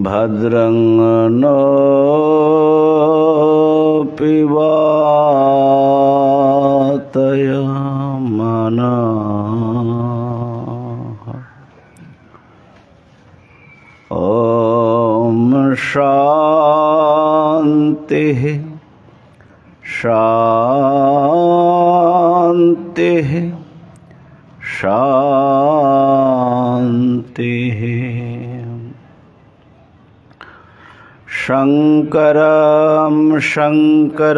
भद्रं नो पिवातयमनः। ॐ शान्तिः शान्तिः शान्तिः। शङ्करं शङ्कराचार्यं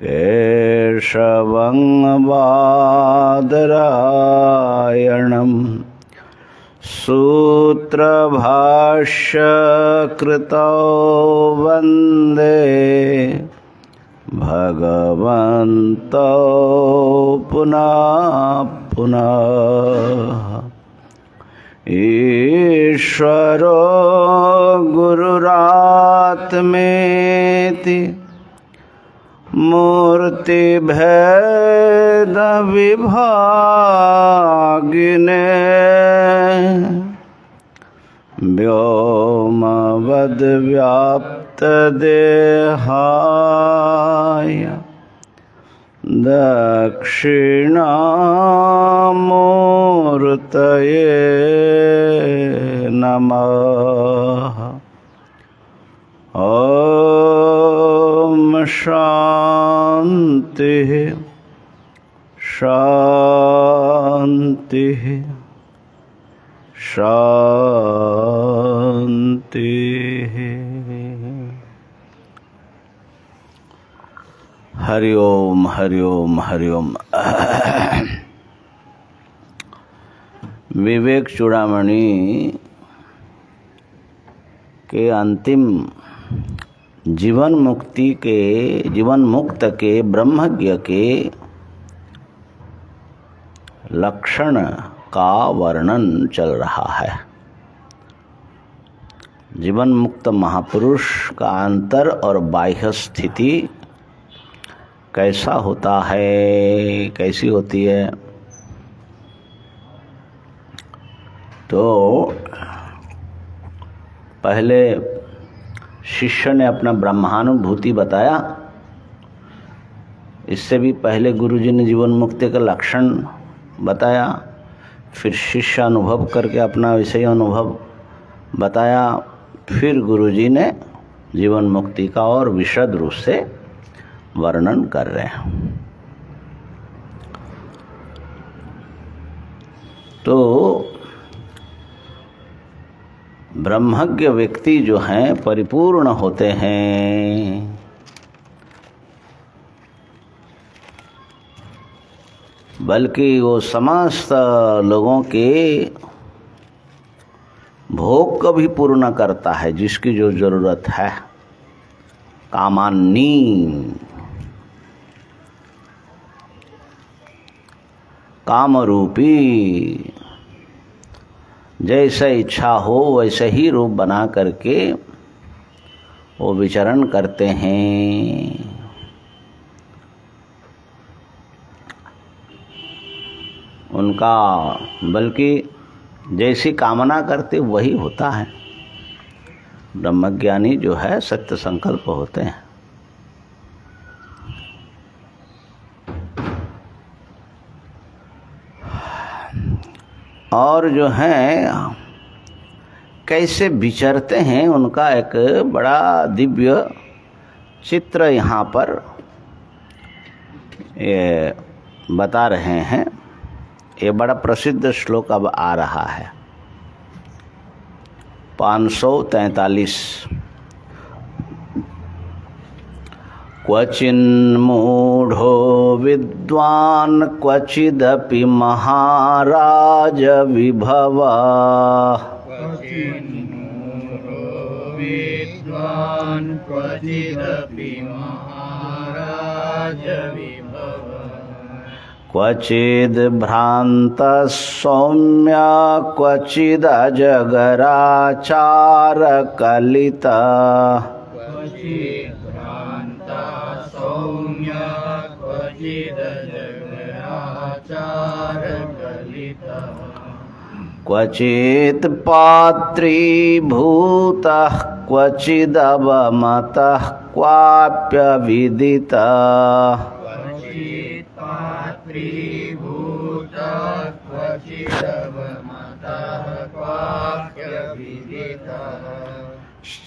केशवं बादरायणं सूत्रभाष्यकृतौ वन्दे भगवन्तौ पुनः पुनः। ईश्वरो गुरुरात्मेति मूर्तिभेदविभागिने व्योमवद्व्याप्तदेहाय दक्षिणामूर्तये नमः। ॐ शान्तिः शान्तिः शान्तिः। हरि ओम हरि ओम हरि ओम। विवेक चूड़ामणि के अंतिम जीवन मुक्त के ब्रह्मज्ञ के लक्षण का वर्णन चल रहा है। जीवन मुक्त महापुरुष का अंतर और बाह्य स्थिति कैसा होता है, कैसी होती है। तो पहले शिष्य ने अपना ब्रह्मानुभूति बताया। इससे भी पहले गुरुजी ने जीवन मुक्ति का लक्षण बताया। फिर शिष्य अनुभव करके अपना विषय अनुभव बताया। फिर गुरुजी ने जीवन मुक्ति का और विशद रूप से वर्णन कर रहे हैं। तो ब्रह्मज्ञ व्यक्ति जो हैं परिपूर्ण होते हैं। बल्कि वो समस्त लोगों के भोग को भी पूर्ण करता है, जिसकी जो जरूरत है। कामान्नी कामरूपी, जैसा इच्छा हो वैसे ही रूप बना करके वो विचरण करते हैं। उनका बल्कि जैसी कामना करते वही होता है। ब्रह्मज्ञानी जो है सत्य संकल्प होते हैं। और जो हैं कैसे विचरते हैं उनका एक बड़ा दिव्य चित्र यहाँ पर ये बता रहे हैं। ये बड़ा प्रसिद्ध श्लोक अब आ रहा है 543। क्वचिन्मूढ़ो विद्वान् क्वचिदपि महाराज विभवा। क्वचिन्मूढ़ो विद्वान् क्वचिदपि महाराज विभवा। क्वचिद् भ्रान्तः सौम्य क्वचिदजगराचारकलितः। क्वचिद् भ्रान्तः सौम्य क्वचिदजगराचारकलितः। क्वचित् पात्रीभूतः क्वचिदवमतः क्वाप्यविदितः क्वचित् पात्रीभूतः क्वचिदवमतः क्वाप्यविदितः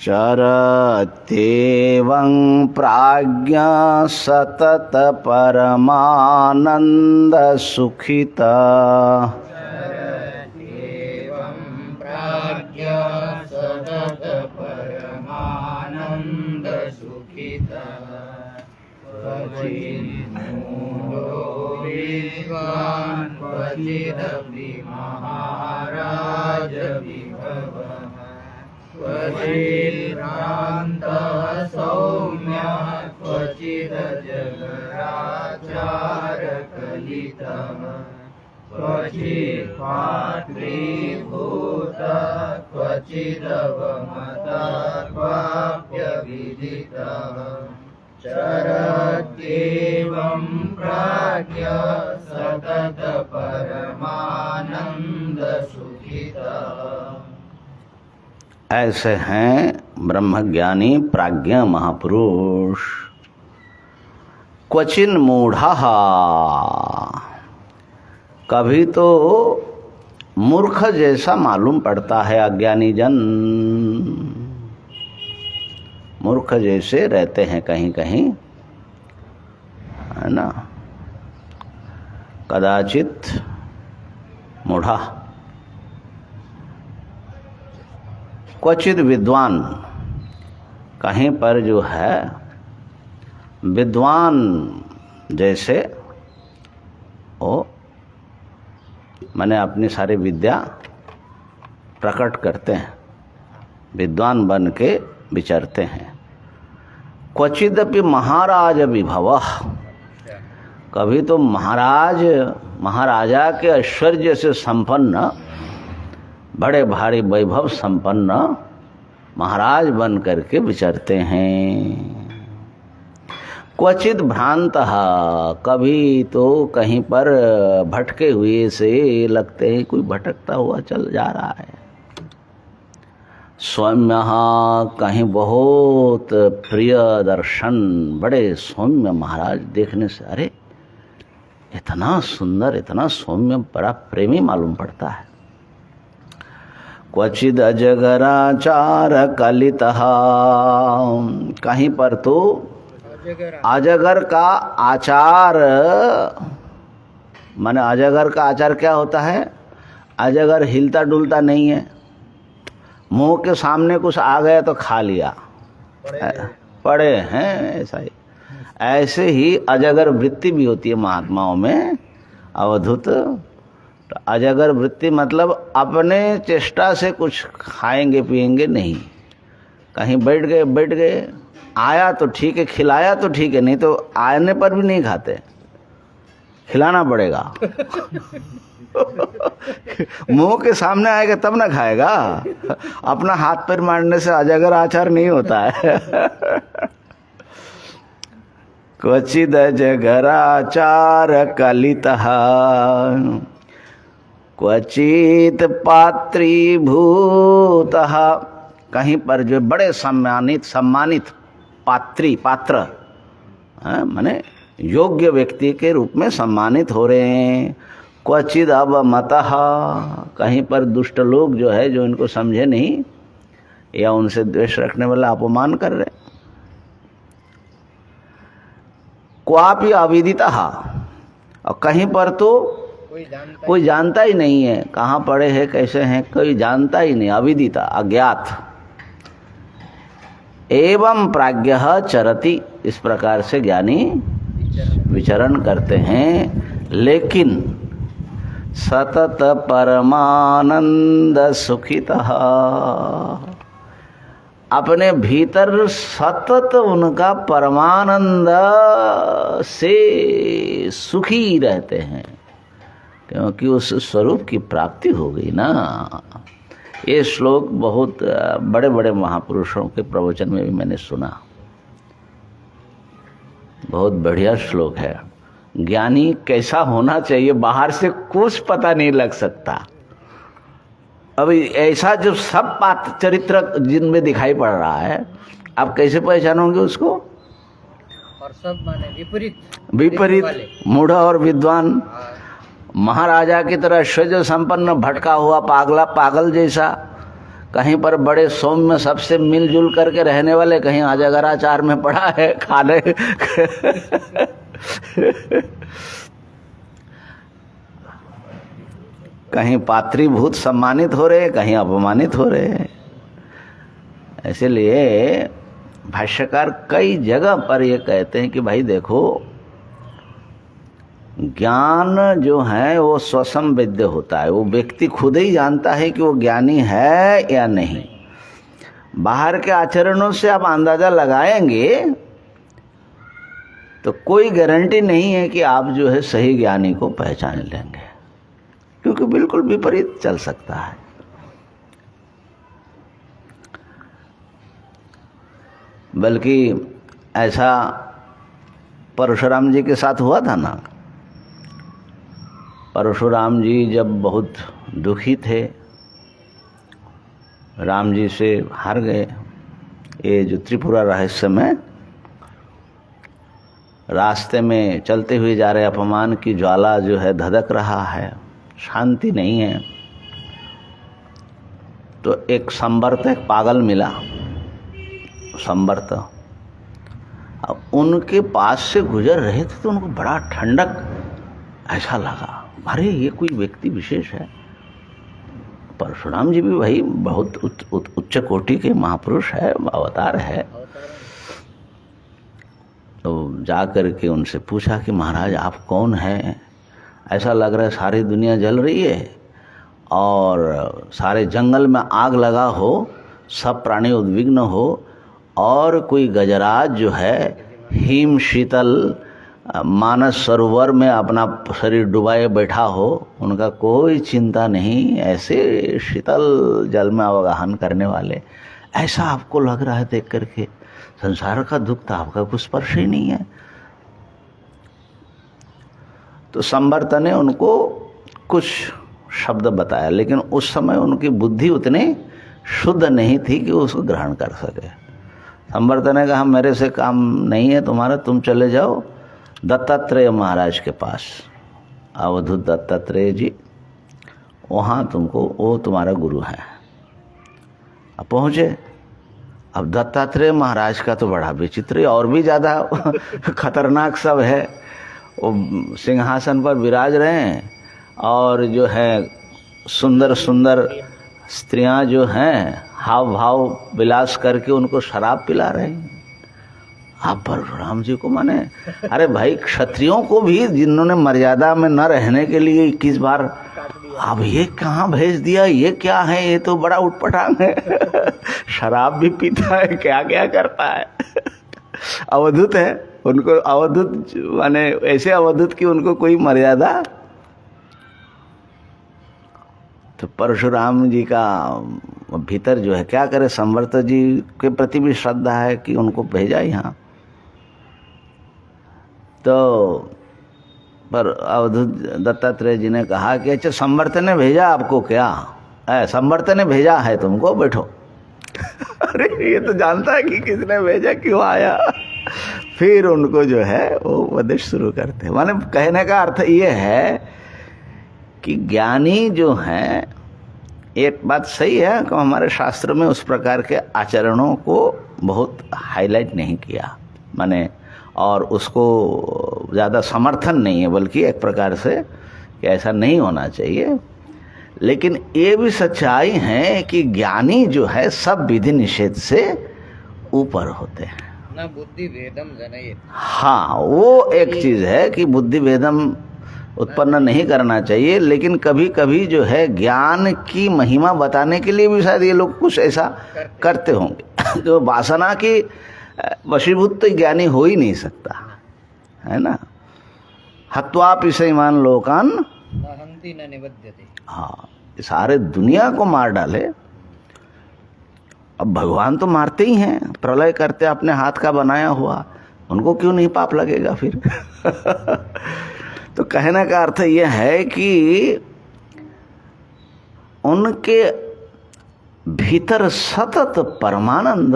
चरत्येवं प्राज्ञा सतत परमानन्दसुखिता एवं प्राज्ञा सतत परमानन्दसुखितः क्वचिन्मूढो विद्वान् क्वचिदपि महाराज विभवः क्वचिद्भ्रान्तः सौम्यः क्वचिदजगराचारकलितः क्वचित् पात्रीभूतः क्वचिदवमतः क्वाप्यविदितः चरत्येवं प्राज्ञः सतत परमानन्दसुखितः। ऐसे हैं ब्रह्मज्ञानी प्राज्ञ महापुरुष। क्वचिन मूढ़ा, कभी तो मूर्ख जैसा मालूम पड़ता है अज्ञानी जन, मूर्ख जैसे रहते हैं कहीं कहीं, है ना। कदाचित मूढ़ा, क्वचित विद्वान, कहीं पर जो है विद्वान जैसे वो माने अपनी सारी विद्या प्रकट करते हैं, विद्वान बन के विचरते हैं। क्वचिदपि महाराज विभव, कभी तो महाराजा के ऐश्वर्य से संपन्न, बड़े भारी वैभव संपन्न महाराज बन करके विचरते हैं। क्वचित भ्रांतः, कभी तो कहीं पर भटके हुए से लगते हैं कोई भटकता हुआ चल जा रहा है। सौम्य, कहीं बहुत प्रिय दर्शन, बड़े सौम्य महाराज देखने से अरे इतना सुंदर, इतना सौम्य, बड़ा प्रेमी मालूम पड़ता है। क्वचिद अजगराचार कलितः, कहीं पर तो अजगर का आचार, माने अजगर का आचार क्या होता है? अजगर हिलता डुलता नहीं है, मुंह के सामने कुछ आ गया तो खा लिया, पड़े हैं ऐसा ही। ऐसे ही अजगर वृत्ति भी होती है महात्माओं में, अवधूत। तो अजगर वृत्ति मतलब अपने चेष्टा से कुछ खाएंगे पिएंगे नहीं, कहीं बैठ गए, आया तो ठीक है, खिलाया तो ठीक है, नहीं तो आने पर भी नहीं खाते, खिलाना पड़ेगा। मुंह के सामने आएगा तब ना खाएगा, अपना हाथ पैर मारने से अजगर आचार नहीं होता है। क्वचिद अजगराचार कलितः, क्वचित पात्रीभूतः, कहीं पर जो बड़े सम्मानित पात्र माने योग्य व्यक्ति के रूप में सम्मानित हो रहे हैं। क्वचिद अवमतः, कहीं पर दुष्ट लोग जो है, जो इनको समझे नहीं या उनसे द्वेष रखने वाला अपमान कर रहे। क्वापि अविदितः, और कहीं पर तो कोई जानता ही नहीं है, कहाँ पड़े हैं कैसे हैं कोई जानता ही नहीं, अविदिता, अज्ञात। एवं प्राज्ञः चरति, इस प्रकार से ज्ञानी विचरण करते हैं, लेकिन सतत परमानंद सुखितः, अपने भीतर सतत उनका परमानंद से सुखी रहते हैं, क्योंकि उस स्वरूप की प्राप्ति हो गई ना। ये श्लोक बहुत बड़े बड़े महापुरुषों के प्रवचन में भी मैंने सुना, बहुत बढ़िया श्लोक है। ज्ञानी कैसा होना चाहिए बाहर से कुछ पता नहीं लग सकता, अभी ऐसा जो सब पात्र चरित्र जिनमें दिखाई पड़ रहा है, आप कैसे पहचानोगे उसको? और सब माने विपरीत विपरीत, मूढ़ और विद्वान, महाराजा की तरह ऐश्वर्य संपन्न, भटका हुआ पागल जैसा, कहीं पर बड़े सौम्य सबसे मिलजुल करके रहने वाले, कहीं अजगराचार में पड़ा है खाने कहीं पात्रीभूत सम्मानित हो रहे, कहीं अपमानित हो रहे। इसलिए भाष्यकार कई जगह पर ये कहते हैं कि भाई देखो, ज्ञान जो है वो स्वसंवेद्य होता है, वो व्यक्ति खुद ही जानता है कि वो ज्ञानी है या नहीं। बाहर के आचरणों से आप अंदाजा लगाएंगे तो कोई गारंटी नहीं है कि आप जो है सही ज्ञानी को पहचान लेंगे, क्योंकि बिल्कुल विपरीत चल सकता है। बल्कि ऐसा परशुराम जी के साथ हुआ था ना। परशुराम जी जब बहुत दुखी थे, राम जी से हार गए, ये जो त्रिपुरा रहस्य में रास्ते में चलते हुए जा रहे, अपमान की ज्वाला जो है धधक रहा है, शांति नहीं है। तो एक संवर्त, एक पागल मिला, संवर्त। अब उनके पास से गुजर रहे थे तो उनको बड़ा ठंडक ऐसा लगा, अरे ये कोई व्यक्ति विशेष है। परशुराम जी भी भाई बहुत उच्च कोटि के महापुरुष है, अवतार है। तो जा कर के उनसे पूछा कि महाराज आप कौन हैं? ऐसा लग रहा है सारी दुनिया जल रही है और सारे जंगल में आग लगा हो, सब प्राणी उद्विग्न हो, और कोई गजराज जो है हिम शीतल मानस सरोवर में अपना शरीर डुबाए बैठा हो, उनका कोई चिंता नहीं, ऐसे शीतल जल में अवगाहन करने वाले, ऐसा आपको लग रहा है देख करके? संसार का दुख तो आपका कुछ स्पर्श ही नहीं है। तो संवर्त ने उनको कुछ शब्द बताया, लेकिन उस समय उनकी बुद्धि उतनी शुद्ध नहीं थी कि उसको ग्रहण कर सके। संवर्त ने कहा मेरे से काम नहीं है तुम्हारा, तुम चले जाओ दत्तात्रेय महाराज के पास, अवधूत दत्तात्रेय जी, वहाँ तुमको, वो तुम्हारा गुरु है। अब पहुँचे। अब दत्तात्रेय महाराज का तो बड़ा विचित्र और भी ज़्यादा खतरनाक सब है। वो सिंहासन पर विराज रहे हैं और जो है सुंदर सुंदर स्त्रियां जो हैं हाव भाव विलास करके उनको शराब पिला रहे हैं। आप परशुराम जी को माने, अरे भाई क्षत्रियों को भी जिन्होंने मर्यादा में न रहने के लिए 21 बार, अब ये कहाँ भेज दिया, ये क्या है, ये तो बड़ा उटपटांग है शराब भी पीता है, क्या क्या करता है अवधूत है, उनको अवधूत माने ऐसे अवधूत कि उनको कोई मर्यादा। तो परशुराम जी का भीतर जो है क्या करे, संवर्त जी के प्रति भी श्रद्धा है कि उनको भेजा यहाँ। तो पर अवधूत दत्तात्रेय जी ने कहा कि अच्छा संवर्त ने भेजा आपको क्या? संवर्त ने भेजा है तुमको, बैठो अरे ये तो जानता है कि किसने भेजा, क्यों आया। फिर उनको जो है वो उपदेश शुरू करते हैं। माने कहने का अर्थ ये है कि ज्ञानी जो हैं, एक बात सही है कि हमारे शास्त्र में उस प्रकार के आचरणों को बहुत हाईलाइट नहीं किया, माने और उसको ज़्यादा समर्थन नहीं है, बल्कि एक प्रकार से कि ऐसा नहीं होना चाहिए। लेकिन ये भी सच्चाई है कि ज्ञानी जो है सब विधि निषेध से ऊपर होते हैं। ना बुद्धि भेदम जनयेत। हाँ, वो एक चीज़ है कि बुद्धि भेदम उत्पन्न नहीं करना चाहिए, लेकिन कभी कभी जो है ज्ञान की महिमा बताने के लिए भी शायद ये लोग कुछ ऐसा करते होंगे। जो वासना की वशीभूत तो ज्ञानी हो ही नहीं सकता है ना। हत्वा पिसैमान लोकान हंति न निबध्यते। हाँ, सारे दुनिया को मार डाले। अब भगवान तो मारते ही हैं, प्रलय करते अपने हाथ का बनाया हुआ, उनको क्यों नहीं पाप लगेगा फिर तो कहने का अर्थ यह है कि उनके भीतर सतत परमानंद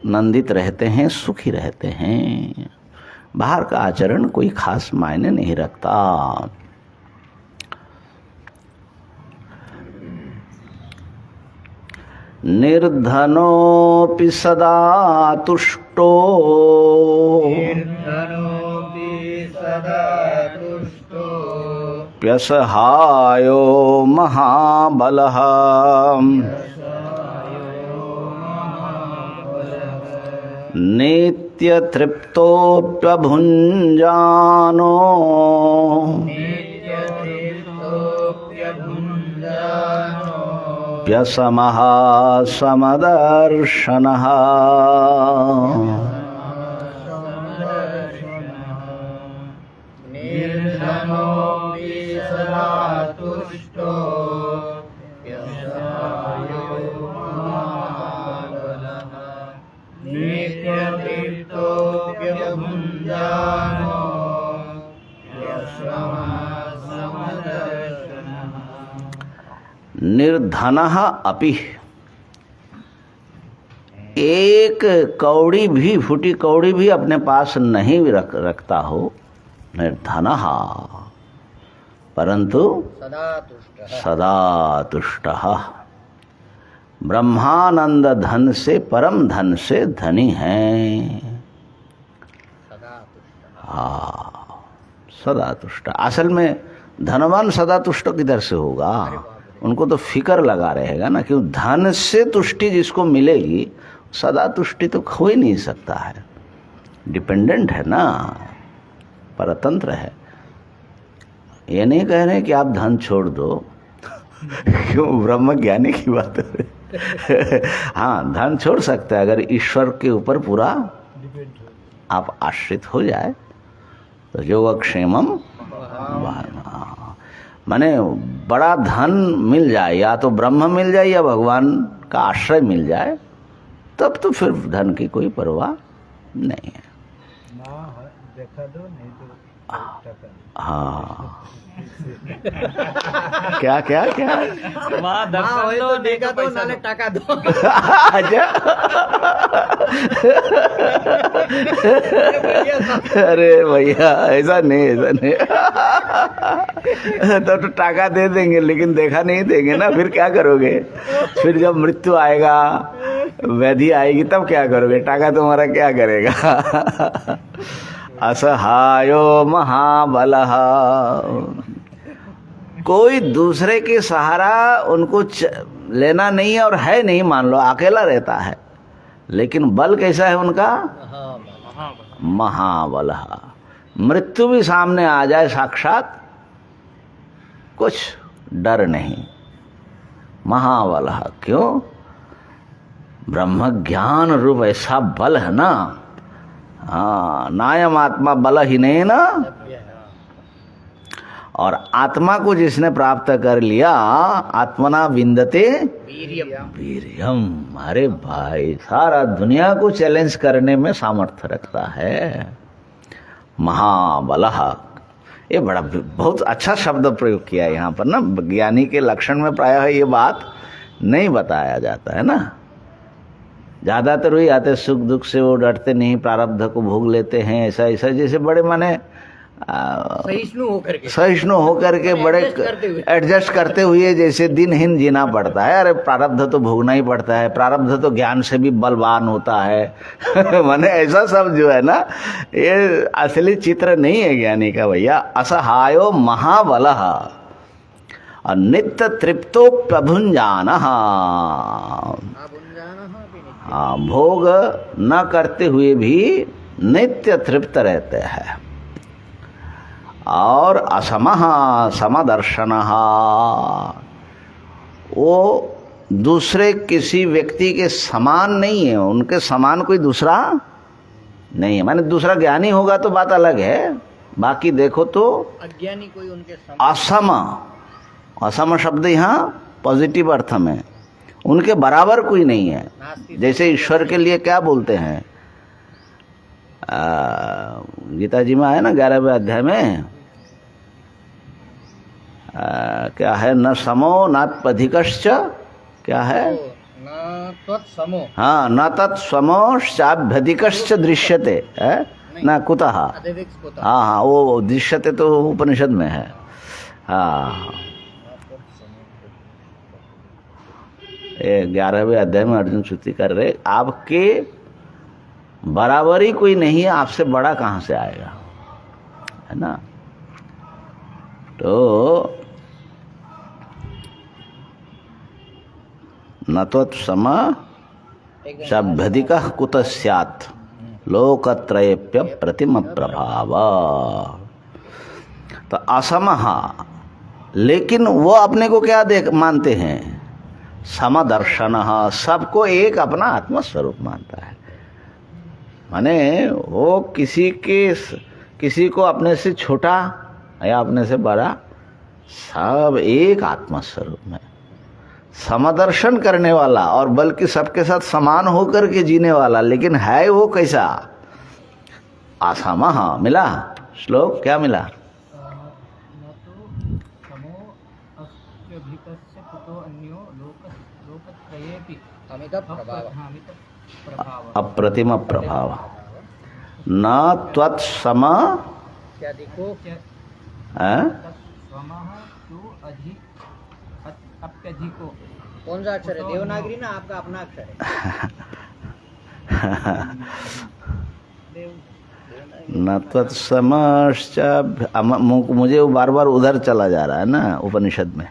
नंदित रहते हैं, सुखी रहते हैं। बाहर का आचरण कोई खास मायने नहीं रखता। निर्धनोऽपि सदा तुष्टो प्यसहायो महाबलः नित्यतृप्तोऽप्यभुञ्जानो प्यसमः समदर्शनः। निर्धनः अपि, एक कौड़ी भी, फूटी कौड़ी भी अपने पास नहीं रखता हो, निर्धनः, परंतु सदा तुष्टः, ब्रह्मानंद धन से, परम धन से धनी है। हाँ, सदा तुष्ट। असल में धनवान सदा तुष्ट किधर से होगा? उनको तो फिकर लगा रहेगा ना, क्यों धन से तुष्टि जिसको मिलेगी सदा तुष्टि तो हो ही नहीं सकता है, डिपेंडेंट है ना, परतंत्र है। ये नहीं कह रहे कि आप धन छोड़ दो क्यों, ब्रह्म ज्ञानी की बात है। हाँ, धन छोड़ सकते हैं अगर ईश्वर के ऊपर पूरा आप आश्रित हो जाए तो योगक्षेमम, माने बड़ा धन मिल जाए, या तो ब्रह्म मिल जाए या भगवान का आश्रय मिल जाए, तब तो फिर धन की कोई परवाह नहीं है। देखा दो नहीं तो हाँ क्या क्या क्या तो देखा तो नाले टाका दो। अच्छा अरे भैया ऐसा नहीं, ऐसा नहीं। तो टाका दे देंगे लेकिन देखा नहीं देंगे ना, फिर क्या करोगे? फिर जब मृत्यु आएगा, व्याधि आएगी, तब क्या करोगे? टाका तुम्हारा क्या करेगा? असहायो महाबलः, कोई दूसरे के सहारा उनको लेना नहीं है और है नहीं, मान लो अकेला रहता है, लेकिन बल कैसा है उनका? महाबलः। मृत्यु भी सामने आ जाए साक्षात, कुछ डर नहीं, महाबलः। क्यों? ब्रह्म ज्ञान रूप ऐसा बल है ना। हाँ, नायम आत्मा बलहीनेन, और आत्मा को जिसने प्राप्त कर लिया, आत्मना विंदते वीर्यम। अरे भाई, सारा दुनिया को चैलेंज करने में सामर्थ्य रखता है, महाबलः। ये बड़ा बहुत अच्छा शब्द प्रयोग किया है यहाँ पर ना। ज्ञानी के लक्षण में प्रायः ये बात नहीं बताया जाता है ना। ज्यादातर वही आते, सुख दुख से वो डरते नहीं, प्रारब्ध को भोग लेते हैं, ऐसा ऐसा, जैसे बड़े माने सहिष्णु होकर के बड़े एडजस्ट करते हुए जैसे दिनहीन जीना पड़ता है। अरे प्रारब्ध तो भोगना ही पड़ता है, प्रारब्ध तो ज्ञान से भी बलवान होता है। माने ऐसा सब जो है ना, ये असली चित्र नहीं है ज्ञानी का भैया। असहायो महाबलः और नित्य तृप्तोप्यभुञ्जानः, भोग न करते हुए भी नित्य तृप्त रहते हैं। और असमः समदर्शनः, वो दूसरे किसी व्यक्ति के समान नहीं है, उनके समान कोई दूसरा नहीं है। माने दूसरा ज्ञानी होगा तो बात अलग है, बाकी देखो तो अज्ञानी कोई उनके असम, असम शब्द यहाँ पॉजिटिव अर्थ में, उनके बराबर कोई नहीं है। जैसे ईश्वर के लिए क्या बोलते हैं, गीता जी में है ना 11वें अध्याय में, क्या है? न समो नात्पधिकश्च, क्या है? न न त्वत्समो हाँ, न तत्समोश्चाभ्यधिकश्च दृश्यते है न कुतः। अधिविक्स कुतः। हाँ हाँ, वो दृश्यते तो उपनिषद में है। हाँ, 11वें अध्याय में अर्जुन स्तुति कर रहे, आपके बराबरी कोई नहीं है, आपसे बड़ा कहाँ से आएगा, है ना। तो न त्वत्सम शब्दिक कुत स्यात् लोकत्रयेप्य प्रतिम प्रभाव। तो असमः, लेकिन वो अपने को क्या देख हैं, समदर्शन, सबको एक अपना आत्मस्वरूप मानता है। माने वो किसी को अपने से छोटा या अपने से बड़ा, सब एक आत्मस्वरूप में समदर्शन करने वाला, और बल्कि सबके साथ समान होकर के जीने वाला। लेकिन है वो कैसा, असमः मिला श्लोक, क्या मिला, अप्रतिम प्रभाव। न त्वत्सम कौन सा अक्षर है, देवनागरी ना आपका अपना अक्षर है। न तत्समश्च, मुझे वो बार बार उधर चला जा रहा है ना उपनिषद में।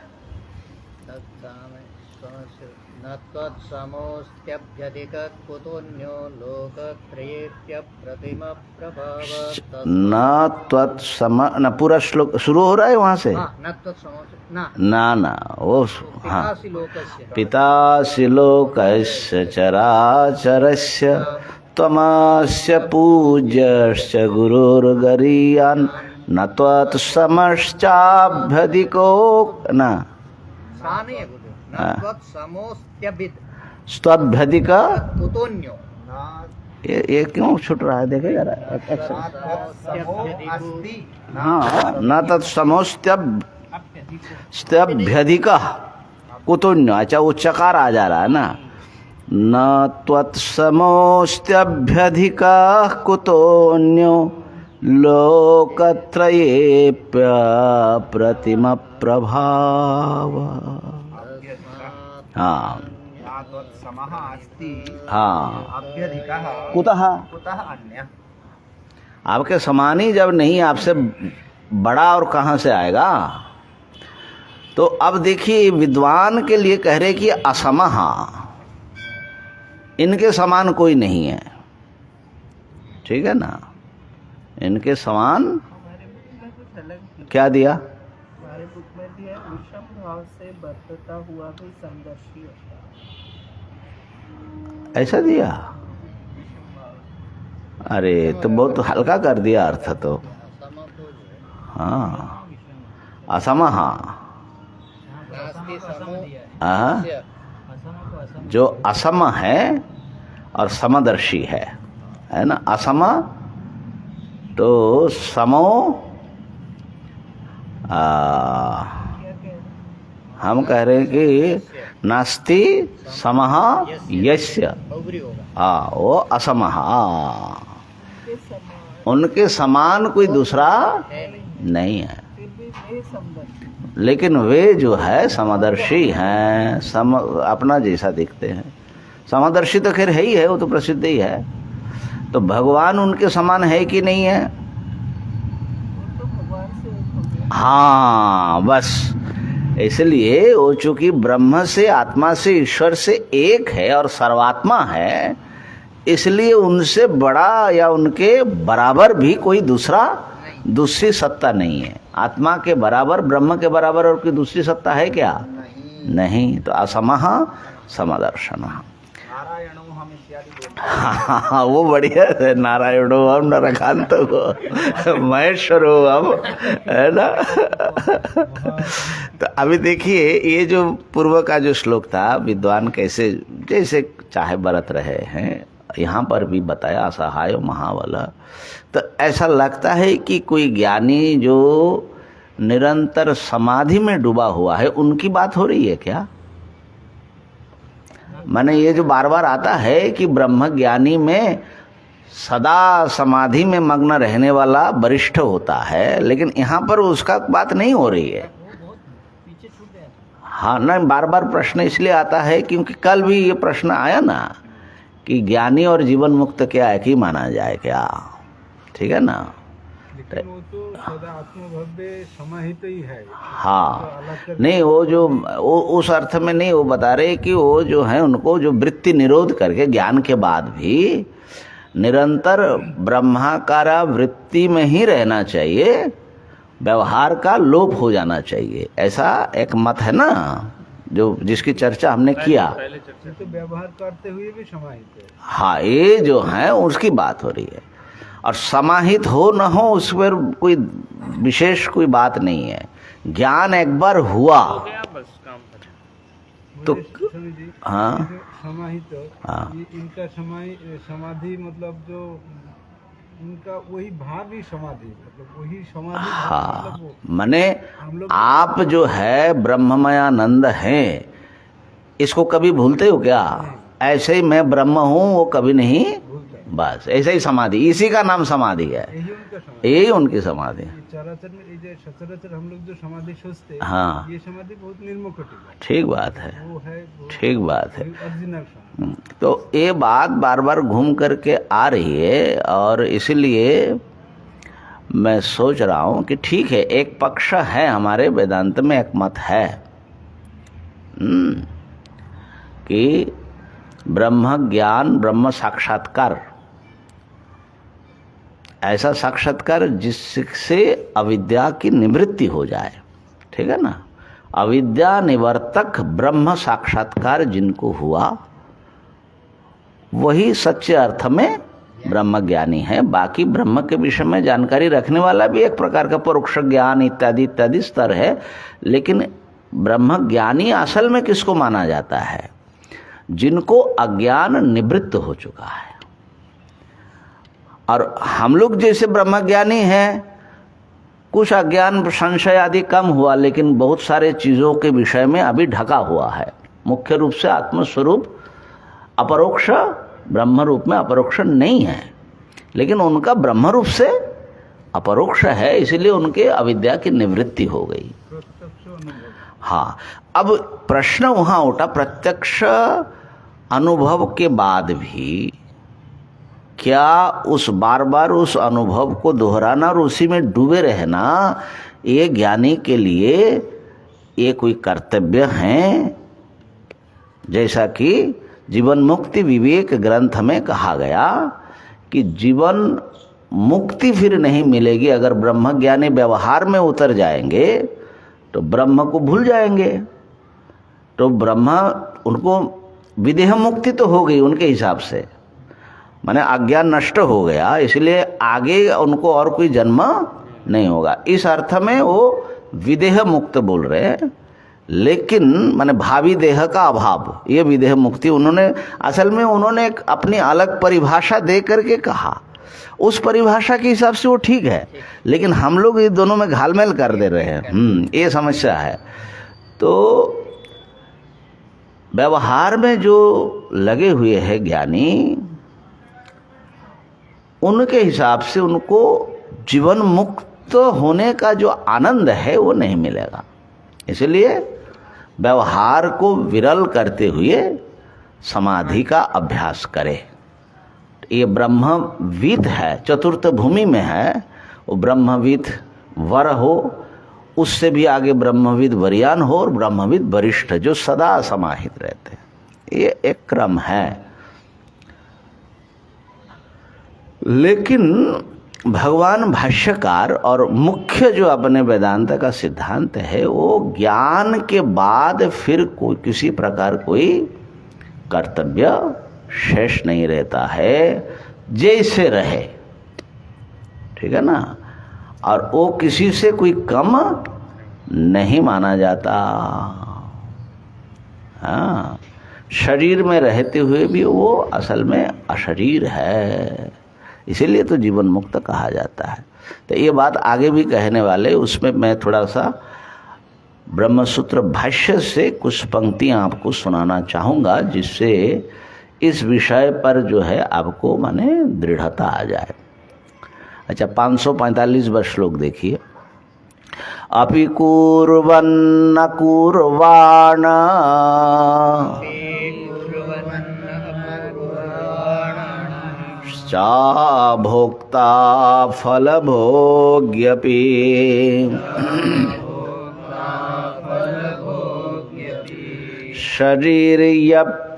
न त्वत्समोऽस्त्यभ्यधिक कुतोऽन्यो लोकत्रयेऽप्यप्रतिम प्रभाव। न त्वत्सम, न पूरा श्लोक शुरू हो रहा है वहां से। न त्वत्समो ना वो, हाँ, पितासि लोकस्य चराचरस्य त्वमस्य पूज्यश्च गुरुर्गरीयान् न त्वत्समश्चाभ्यधिको न त्वद्भ्यधिक कुतोऽन्यो। ये क्यों छूट रहा है, देखे जरा। हाँ, न तत्समोस्त्यभ्यधिक कुतोऽन्यो, अच्छा वो चकार आ जा रहा है ना। न त्वत्समोस्त्यभ्यधिक कुतोऽन्यो लोकत्रयेऽप्य प्रतिम प्रभाव। हाँ हाँ, कुतः अन्य, आपके समान ही जब नहीं, आपसे बड़ा और कहाँ से आएगा। तो अब देखिए, विद्वान के लिए कह रहे कि असमः, इनके समान कोई नहीं है, ठीक है ना। इनके समान क्या दिया, हमारे बुक में दिया विषम भाव से बरतता हुआ भी समदर्शी होता है। ऐसा दिया, अरे तो बहुत हल्का कर दिया अर्थ तो। हाँ, असमः, हाँ, जो असम है और समदर्शी है ना। असम तो समो, हम कह रहे हैं कि नास्ति समः यस्य, वो असमः, उनके समान कोई दूसरा नहीं है। लेकिन वे जो है समदर्शी हैं, अपना जैसा दिखते हैं। समदर्शी तो खैर है ही है, वो तो प्रसिद्ध ही है। तो भगवान उनके समान है कि नहीं है? हाँ, बस इसलिए वो चूंकि ब्रह्म से, आत्मा से, ईश्वर से एक है और सर्वात्मा है, इसलिए उनसे बड़ा या उनके बराबर भी कोई दूसरी सत्ता नहीं है। आत्मा के बराबर, ब्रह्म के बराबर और कोई दूसरी सत्ता है क्या? नहीं। तो असमः समदर्शनः। हाँ, वो बढ़िया है। नारायणो हम नरकांतो महेश्वरो हम, है ना। तो अभी देखिए, ये जो पूर्व का जो श्लोक था, विद्वान कैसे जैसे चाहे बरत रहे हैं, यहाँ पर भी बताया असहायो महाबल। तो ऐसा लगता है कि कोई ज्ञानी जो निरंतर समाधि में डूबा हुआ है, उनकी बात हो रही है क्या? माने ये जो बार बार आता है कि ब्रह्म ज्ञानी में सदा समाधि में मग्न रहने वाला वरिष्ठ होता है, लेकिन यहाँ पर उसका बात नहीं हो रही है। हाँ ना, बार बार प्रश्न इसलिए आता है क्योंकि कल भी ये प्रश्न आया ना कि ज्ञानी और जीवन मुक्त क्या एक ही माना जाए क्या, ठीक है ना। लेकिन वो तो सदा आत्मभव्य समाहित ही है। हाँ नहीं, वो जो वो उस अर्थ में नहीं, वो बता रहे कि वो जो है उनको जो वृत्ति निरोध करके ज्ञान के बाद भी निरंतर ब्रह्माकारा वृत्ति में ही रहना चाहिए, व्यवहार का लोप हो जाना चाहिए, ऐसा एक मत है ना जो जिसकी चर्चा हमने किया। तो व्यवहार करते हुए भी समाहित है। हाँ, ये जो है उसकी बात हो रही है। और समाहित हो न हो उस पर कोई विशेष कोई बात नहीं है। ज्ञान एक बार हुआ तो हाँ समाहित, हाँ इनका समाधि मतलब जो इनका वही भाव ही समाधि, मतलब वही समाधि। हाँ मतलब माने आप जो है ब्रह्ममयानंद हैं, इसको कभी भूलते हो क्या? ऐसे ही मैं ब्रह्म हूँ वो कभी नहीं, बस ऐसे ही समाधि, इसी का नाम समाधि है, यही उनका समाधि, यही उनकी समाधि। चराचर में ये सचराचर हम लोग जो समाधि सोचते हैं, हाँ ये समाधि बहुत निर्मोह है। ठीक बात है, वो है ठीक बात है। ओरिजिनल समाधि। तो ये बात बार बार घूम करके आ रही है और इसलिए मैं सोच रहा हूँ कि ठीक है, एक पक्ष है हमारे वेदांत में, एक मत है कि ब्रह्म ज्ञान, ब्रह्म साक्षात्कार, ऐसा साक्षात्कार जिससे अविद्या की निवृत्ति हो जाए, ठीक है ना। अविद्या निवर्तक ब्रह्म साक्षात्कार जिनको हुआ वही सच्चे अर्थ में ब्रह्म ज्ञानी है। बाकी ब्रह्म के विषय में जानकारी रखने वाला भी एक प्रकार का परोक्ष ज्ञान इत्यादि इत्यादि स्तर है, लेकिन ब्रह्म ज्ञानी असल में किसको माना जाता है? जिनको अज्ञान निवृत्त हो चुका है। और हम लोग जैसे ब्रह्मज्ञानी हैं, कुछ अज्ञान संशय आदि कम हुआ, लेकिन बहुत सारे चीज़ों के विषय में अभी ढका हुआ है। मुख्य रूप से आत्मस्वरूप अपरोक्ष ब्रह्म रूप में अपरोक्ष नहीं है, लेकिन उनका ब्रह्म रूप से अपरोक्ष है, इसलिए उनके अविद्या की निवृत्ति हो गई। हाँ, अब प्रश्न वहाँ उठा, प्रत्यक्ष अनुभव के बाद भी क्या उस बार बार उस अनुभव को दोहराना और उसी में डूबे रहना ये ज्ञानी के लिए ये कोई कर्तव्य है? जैसा कि जीवन मुक्ति विवेक ग्रंथ में कहा गया कि जीवन मुक्ति फिर नहीं मिलेगी अगर ब्रह्मज्ञानी व्यवहार में उतर जाएंगे तो ब्रह्म को भूल जाएंगे। तो ब्रह्म उनको विदेह मुक्ति तो हो गई उनके हिसाब से, माने अज्ञान नष्ट हो गया, इसलिए आगे उनको और कोई जन्म नहीं होगा। इस अर्थ में वो विदेह मुक्त बोल रहे हैं, लेकिन माने भावी देह का अभाव, ये विदेह मुक्ति उन्होंने असल में उन्होंने एक अपनी अलग परिभाषा दे करके कहा। उस परिभाषा के हिसाब से वो ठीक है, लेकिन हम लोग ये दोनों में घालमेल कर दे रहे हैं, ये समस्या है। तो व्यवहार में जो लगे हुए हैं ज्ञानी, उनके हिसाब से उनको जीवन मुक्त होने का जो आनंद है वो नहीं मिलेगा। इसलिए व्यवहार को विरल करते हुए समाधि का अभ्यास करे। ये ब्रह्मविद है, चतुर्थ भूमि में है, वो ब्रह्मविद वर हो, उससे भी आगे ब्रह्मविद वरियान हो और ब्रह्मविद वरिष्ठ जो सदा समाहित रहते हैं। ये एक क्रम है। लेकिन भगवान भाष्यकार और मुख्य जो अपने वेदांत का सिद्धांत है, वो ज्ञान के बाद फिर कोई किसी प्रकार कोई कर्तव्य शेष नहीं रहता है, जैसे रहे, ठीक है ना। और वो किसी से कोई कम नहीं माना जाता। हाँ, शरीर में रहते हुए भी वो असल में अशरीर है, इसीलिए तो जीवन मुक्त कहा जाता है। तो ये बात आगे भी कहने वाले, उसमें मैं थोड़ा सा ब्रह्मसूत्र भाष्य से कुछ पंक्तियां आपको सुनाना चाहूँगा, जिससे इस विषय पर जो है आपको माने दृढ़ता आ जाए। अच्छा, 545 श्लोक देखिए। अपि कुर्वन्न कुर्वाण चा भोक्ता फलभोग्यपि शरीर्यप्येष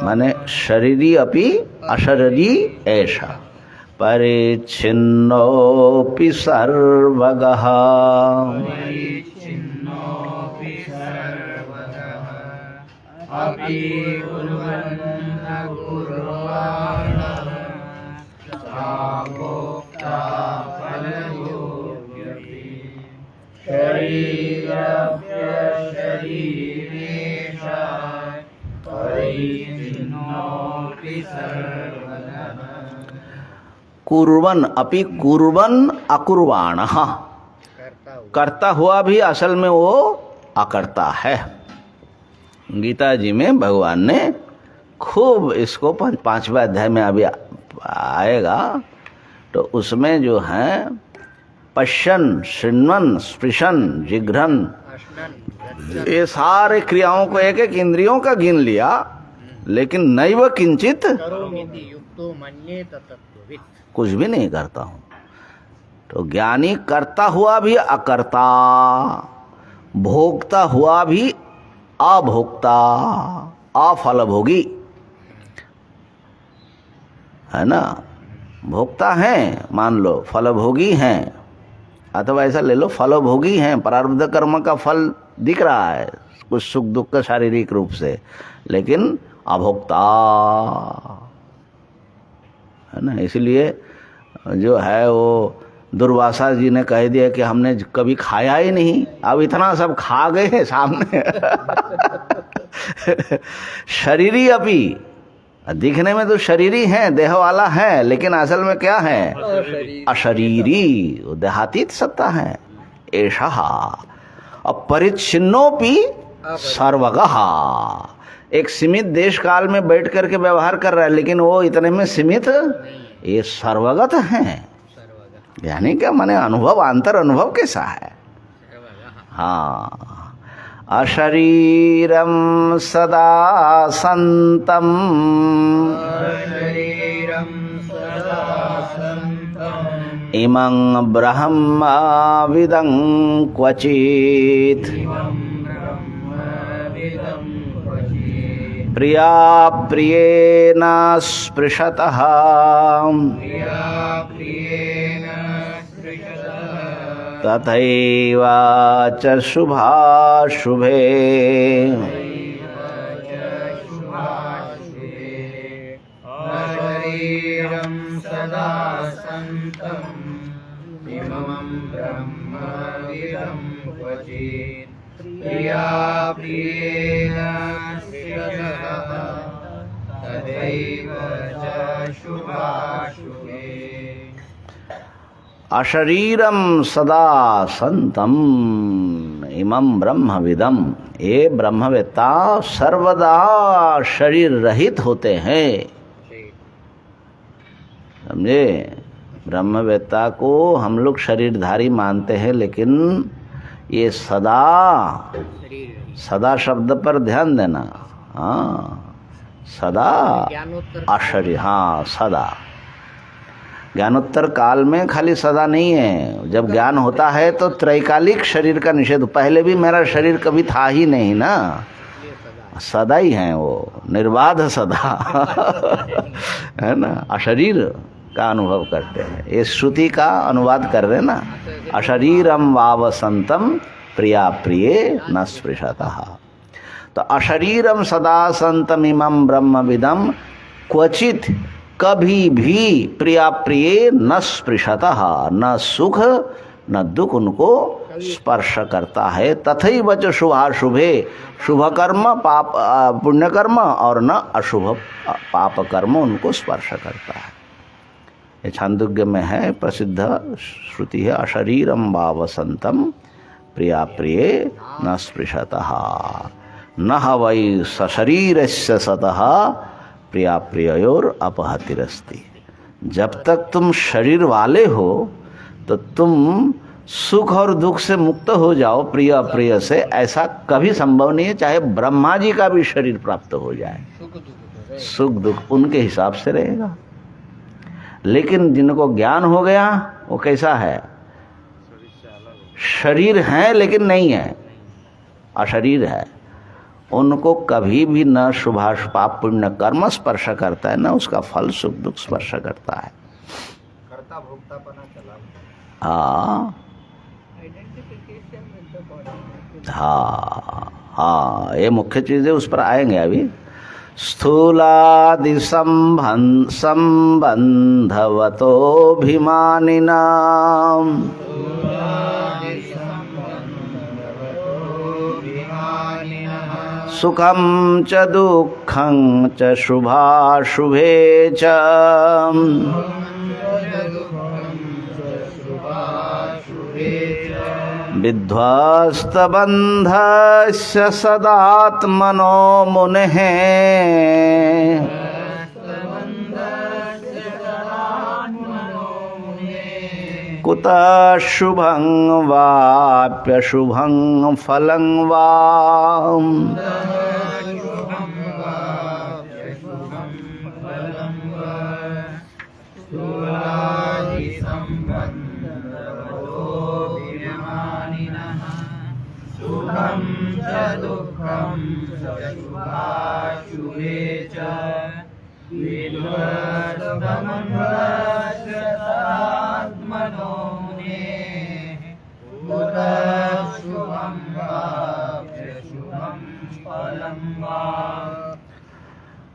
माने शरीरी अपि अशरीरी ऐसा परिच्छिन्नोऽपि सर्वगः कुर्वन अपि कुर्वन अकुर्वाण, करता हुआ भी असल में वो अकर्ता है। गीता जी में भगवान ने खूब इसको 5वें अध्याय में अभी आएगा, तो उसमें जो है पश्यन, शृण्वन, स्पृशन, जिघ्रन, ये सारे क्रियाओं को एक एक इंद्रियों का गिन लिया, लेकिन नैव किंचित कुछ भी नहीं करता हूं। तो ज्ञानी करता हुआ भी अकर्ता, भोगता हुआ भी अभोक्ता, अफलभोगी है ना। भोक्ता हैं मान लो, फलभोगी हैं, अथवा ऐसा ले लो फलभोगी हैं, प्रारब्ध कर्म का फल दिख रहा है कुछ सुख दुख का शारीरिक रूप से, लेकिन अभोक्ता है ना। इसलिए जो है वो दुर्वासा जी ने कह दिया कि हमने कभी खाया ही नहीं, अब इतना सब खा गए हैं सामने। शरीरी अपि, दिखने में तो शरीरी है, देह वाला है, लेकिन असल में क्या है? अशरीरी, देहातीत सत्ता है। ऐसा अब परिच्छिन्नोपि सर्वगः, एक सीमित देश काल में बैठ करके व्यवहार कर रहा है, लेकिन वो इतने में सीमित, ये सर्वगत है। यानी क्या माने अनुभव, अंतर अनुभव कैसा है? हाँ, अशरीरम सदा संतम इमं ब्रह्मविदं क्वचित् प्रिया प्रियेण स्पृशतः तथैव च शुभाशुभे शरीरं सदा संतं इमं ब्रह्मविदं क्वचित् प्रिया प्रियेण स्पृशतः तथैव च शुभाशुभे। अशरीरम सदा संतम इमं ब्रह्मविदम, ये ब्रह्मवेत्ता सर्वदा शरीर रहित होते हैं। समझे? ब्रह्मवेत्ता को हम लोग शरीरधारी मानते हैं, लेकिन ये सदा, सदा शब्द पर ध्यान देना। हाँ, सदा अशरीर, हाँ सदा। ज्ञानोत्तर काल में खाली सदा नहीं है, जब ज्ञान होता है तो त्रैकालिक शरीर का निषेध। पहले भी मेरा शरीर कभी था ही नहीं ना, सदा ही है वो, निर्बाध सदा। है ना, अशरीर का अनुभव करते हैं। ये श्रुति का अनुवाद कर रहे ना, अशरीरम वावसंतम प्रिया प्रिये न स्पृशतः। तो अशरीरम सदा संतम इमं ब्रह्मविदम क्वचित, कभी भी प्रिया प्रिय न स्पृशतः, न सुख न दुख उनको स्पर्श करता है। तथैव च शुभाशुभे, शुभ कर्म पाप पुण्य कर्म और न अशुभ पाप कर्म उनको स्पर्श करता है। ये छांदोग्य में है, प्रसिद्ध श्रुति है, अशरीरम वावसंतम प्रिया प्रिय न स्पृशतः न वै सशरीरस्य सतः प्रिया प्रियोर अपहतिरस्ति। जब तक तुम शरीर वाले हो तो तुम सुख और दुख से मुक्त हो जाओ प्रिय अप्रिय से, ऐसा कभी संभव नहीं है। चाहे ब्रह्मा जी का भी शरीर प्राप्त हो जाए, सुख दुख उनके हिसाब से रहेगा। लेकिन जिनको ज्ञान हो गया वो कैसा है, शरीर है लेकिन नहीं है, अशरीर है। उनको कभी भी न शुभाशुभ पाप पुण्य कर्म स्पर्श करता है, न उसका फल सुख दुख स्पर्श करता है। कर्ता भोक्तापना चला। हाँ हाँ हाँ, ये मुख्य चीज है, उस पर आएंगे अभी। स्थूलादि संबंधवतोभिमानिनाम् सुखं च दुःखं च शुभाशुभे च विध्वस्तबन्धस्य सदात्मनो मुनेः कुतः शुभं वाप्यशुभं फलं वा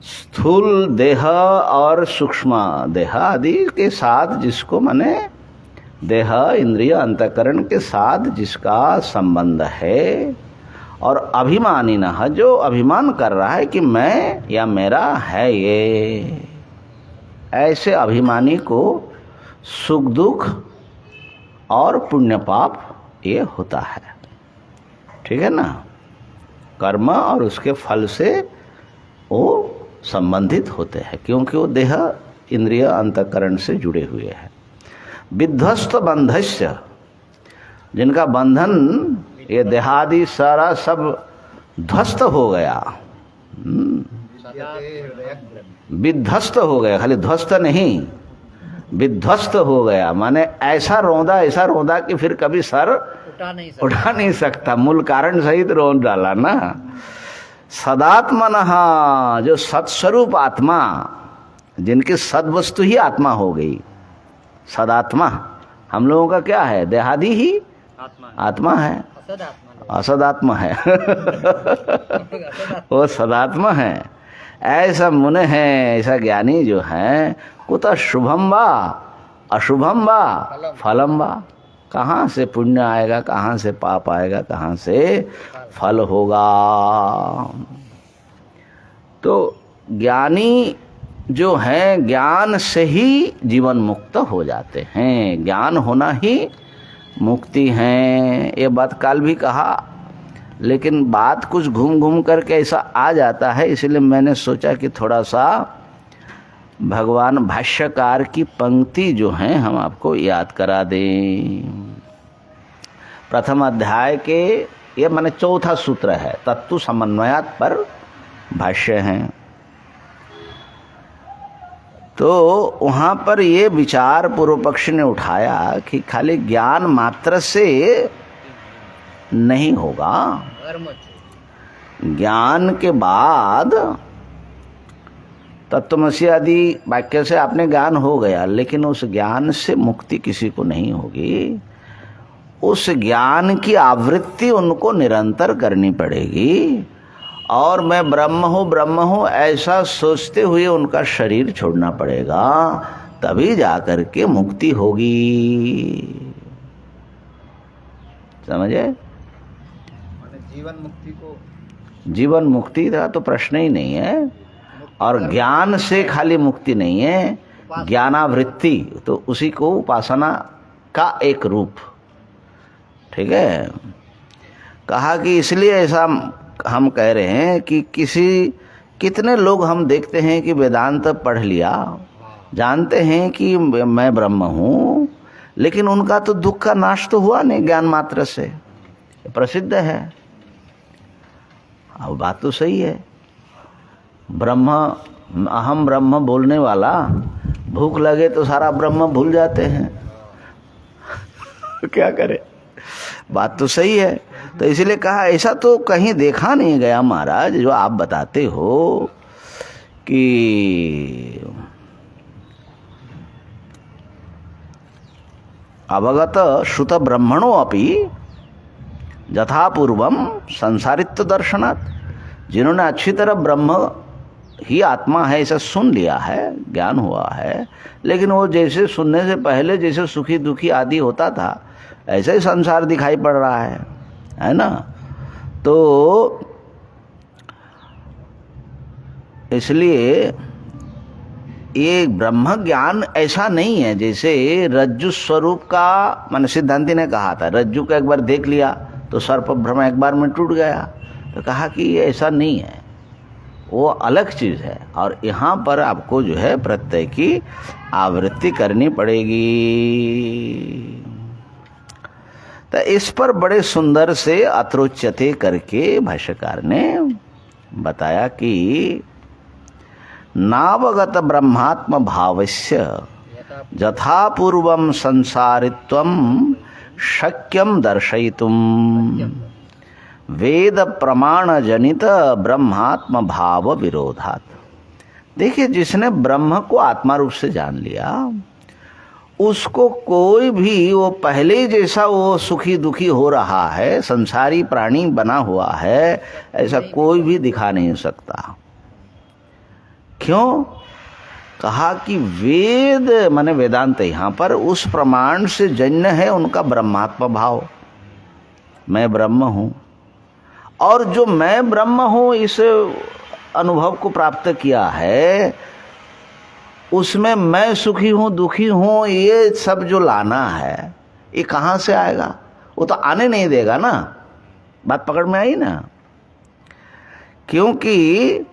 स्थूल देह और सूक्ष्म देह आदि के साथ जिसको माने देह इंद्रिय अंतःकरण के साथ जिसका संबंध है, और अभिमानी न जो अभिमान कर रहा है कि मैं या मेरा है ये, ऐसे अभिमानी को सुख दुख और पुण्य पाप ये होता है। ठीक है ना, कर्म और उसके फल से वो संबंधित होते हैं, क्योंकि वो देह इंद्रिय अंतःकरण से जुड़े हुए हैं। विध्वस्त बंधस्य, जिनका बंधन ये देहादि सारा सब ध्वस्त हो गया, विध्वस्त हो गया, खाली ध्वस्त नहीं विध्वस्त हो गया, माने ऐसा रोंदा कि फिर कभी सर उठा नहीं सकता, मूल कारण सहित रोन डाला ना। सदात्मनः, जो सत्स्वरूप आत्मा, जिनकी सद्वस्तु ही आत्मा हो गई, सदात्मा। हम लोगों का क्या है, देहादि ही आत्मा है, असदात्मा है वो सदात्मा है। ऐसा मुने है, ऐसा ज्ञानी जो है, कुतः शुभम वा अशुभम वा फलम वा, कहाँ से पुण्य आएगा, कहाँ से पाप आएगा, कहाँ से फल होगा। तो ज्ञानी जो है, ज्ञान से ही जीवन मुक्त हो जाते हैं, ज्ञान होना ही मुक्ति है। ये बात कल भी कहा, लेकिन बात कुछ घूम घूम करके ऐसा आ जाता है, इसलिए मैंने सोचा कि थोड़ा सा भगवान भाष्यकार की पंक्ति जो है हम आपको याद करा दें। प्रथम अध्याय के ये माने चौथा सूत्र है, तत्व समन्वयात पर भाष्य है। तो वहाँ पर ये विचार पूर्व पक्ष ने उठाया कि खाली ज्ञान मात्र से नहीं होगा, ज्ञान के बाद तत्वमसि आदि वाक्य से आपने ज्ञान हो गया, लेकिन उस ज्ञान से मुक्ति किसी को नहीं होगी। उस ज्ञान की आवृत्ति उनको निरंतर करनी पड़ेगी, और मैं ब्रह्म हूँ ऐसा सोचते हुए उनका शरीर छोड़ना पड़ेगा, तभी जाकर के मुक्ति होगी। समझे? जीवन मुक्ति को, जीवन मुक्ति का तो प्रश्न ही नहीं है। और ज्ञान से खाली मुक्ति नहीं है, ज्ञानावृत्ति तो उसी को उपासना का एक रूप। ठीक है, कहा कि इसलिए ऐसा हम कह रहे हैं कि कितने लोग हम देखते हैं कि वेदांत पढ़ लिया, जानते हैं कि मैं ब्रह्म हूँ, लेकिन उनका तो दुख का नाश तो हुआ नहीं ज्ञान मात्र से, प्रसिद्ध है। अब बात तो सही है, ब्रह्म अहम ब्रह्म बोलने वाला भूख लगे तो सारा ब्रह्म भूल जाते हैं क्या करे, बात तो सही है। तो इसलिए कहा ऐसा तो कहीं देखा नहीं गया महाराज जो आप बताते हो कि अवगत श्रुत ब्रह्मणो अपि यथा पूर्वम संसारित्व दर्शनात्, जिन्होंने अच्छी तरह ब्रह्म ही आत्मा है ऐसा सुन लिया है, ज्ञान हुआ है, लेकिन वो जैसे सुनने से पहले जैसे सुखी दुखी आदि होता था ऐसा ही संसार दिखाई पड़ रहा है ना। तो इसलिए ये ब्रह्म ज्ञान ऐसा नहीं है जैसे रज्जु स्वरूप का, माने सिद्धांति ने कहा था रज्जु को एक बार देख लिया तो सर्प भ्रम एक बार में टूट गया। तो कहा कि ये ऐसा नहीं है, वो अलग चीज है। और यहाँ पर आपको जो है प्रत्यय की आवृत्ति करनी पड़ेगी। तो इस पर बड़े सुंदर से अत्रोच्यते करके भाष्यकार ने बताया कि नावगत ब्रह्मात्म भावस्य यथा पूर्वम संसारित्वम शक्यम दर्शयितुम वेद प्रमाण जनित ब्रह्मात्म भाव विरोधात्। देखिए, जिसने ब्रह्म को आत्मा रूप से जान लिया उसको कोई भी वो पहले जैसा वो सुखी दुखी हो रहा है, संसारी प्राणी बना हुआ है, ऐसा कोई भी दिखा नहीं सकता। क्यों? कहा कि वेद माने वेदांत यहाँ पर उस प्रमाण से जन्य है उनका ब्रह्मात्म भाव, मैं ब्रह्म हूँ। और जो मैं ब्रह्म हूँ इस अनुभव को प्राप्त किया है, उसमें मैं सुखी हूँ दुखी हूँ ये सब जो लाना है ये कहाँ से आएगा? वो तो आने नहीं देगा ना। बात पकड़ में आई ना? क्योंकि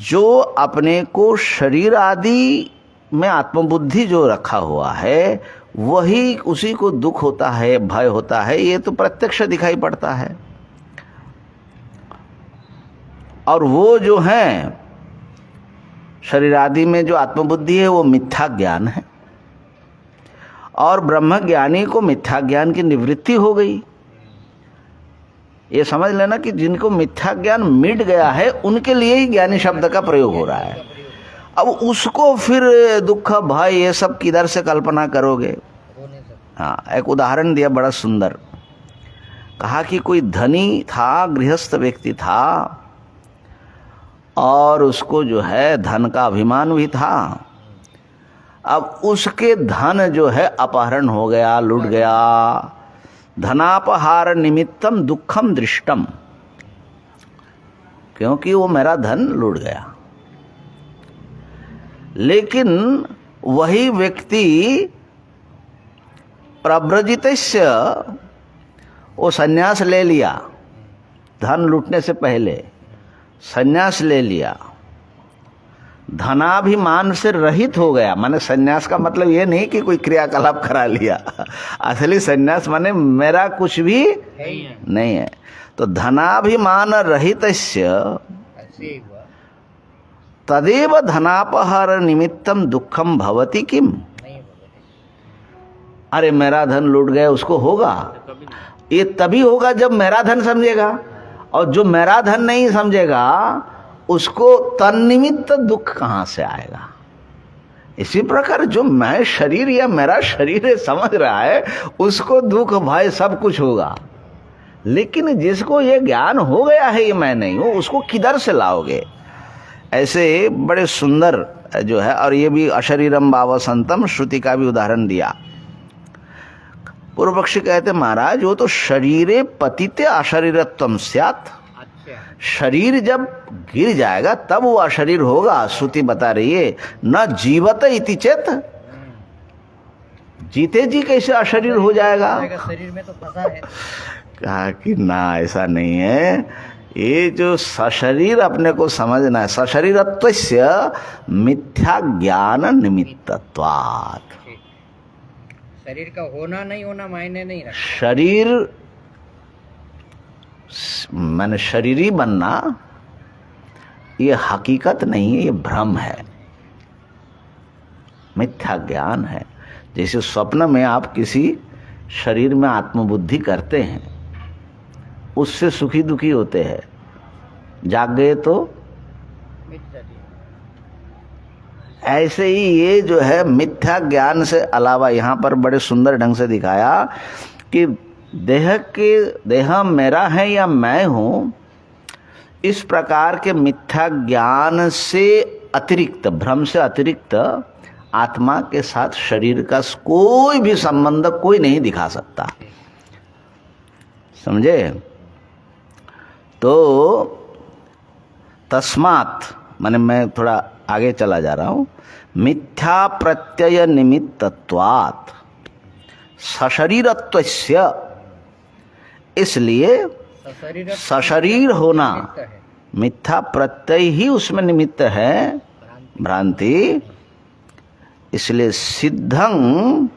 जो अपने को शरीर आदि में आत्मबुद्धि जो रखा हुआ है वही उसी को दुख होता है, भय होता है, ये तो प्रत्यक्ष दिखाई पड़ता है। और वो जो है शरीर आदि में जो आत्मबुद्धि है वो मिथ्या ज्ञान है। और ब्रह्म ज्ञानी को मिथ्या ज्ञान की निवृत्ति हो गई। ये समझ लेना कि जिनको मिथ्या ज्ञान मिट गया है उनके लिए ही ज्ञानी शब्द का प्रयोग हो रहा है। अब उसको फिर दुख भय ये सब किधर से कल्पना करोगे? हाँ, एक उदाहरण दिया बड़ा सुंदर। कहा कि कोई धनी था, गृहस्थ व्यक्ति था, और उसको जो है धन का अभिमान भी था। अब उसके धन जो है अपहरण हो गया, लूट गया। धनापहार निमित्तम दुखम दृष्टम, क्योंकि वो मेरा धन लूट गया। लेकिन वही व्यक्ति प्रव्रजितस्य वो संन्यास ले लिया, धन लूटने से पहले संन्यास ले लिया, धनाभिमान से रहित हो गया। माने संन्यास का मतलब ये नहीं कि कोई क्रियाकलाप करा लिया, असली संन्यास माने मेरा कुछ भी नहीं है। तो धनाभिमान रहितस्य तदेव धनापहर निमित्तम दुखम भवति किम। अरे मेरा धन लूट गया, उसको होगा, ये तभी होगा जब मेरा धन समझेगा। और जो मेरा धन नहीं समझेगा उसको तन्निमित्त दुख कहाँ से आएगा? इसी प्रकार जो मैं शरीर या मेरा शरीर है समझ रहा है उसको दुख भय सब कुछ होगा। लेकिन जिसको ये ज्ञान हो गया है ये मैं नहीं हूँ, उसको किधर से लाओगे? ऐसे बड़े सुंदर जो है। और ये भी अशरीरम भाव संतम श्रुति का भी उदाहरण दिया। पूर्व पक्षी कहते महाराज वो तो शरीरे पतिते अशरीरत्वम स्यात्, अच्छा, शरीर जब गिर जाएगा तब वो अशरीर होगा। श्रुति बता रही है न जीवत इति चेत, जीते जी कैसे अशरीर हो जाएगा। शरीर में तो फंसा है। कहा कि ना ऐसा नहीं है, ये जो सशरीर अपने को समझना है, सशरीरत्वस्य मिथ्या ज्ञान निमित्तत्वात्। ठीक। शरीर का होना नहीं होना मायने नहीं रखता। शरीर माने शरीरी बनना ये हकीकत नहीं है, ये भ्रम है, मिथ्या ज्ञान है। जैसे स्वप्न में आप किसी शरीर में आत्मबुद्धि करते हैं, उससे सुखी दुखी होते हैं, जाग गए तो मिट जाती है। ऐसे ही ये जो है मिथ्या ज्ञान से अलावा यहाँ पर बड़े सुंदर ढंग से दिखाया कि देह मेरा है या मैं हूँ, इस प्रकार के मिथ्या ज्ञान से अतिरिक्त, भ्रम से अतिरिक्त आत्मा के साथ शरीर का कोई भी संबंध कोई नहीं दिखा सकता। समझे? तो तस्मात् माने मैं थोड़ा आगे चला जा रहा हूँ, मिथ्या प्रत्यय निमित्तत्वात् सशरीरत्वस्य, इसलिए सशरीर होना, मिथ्या प्रत्यय ही उसमें निमित्त है, भ्रांति। इसलिए सिद्धं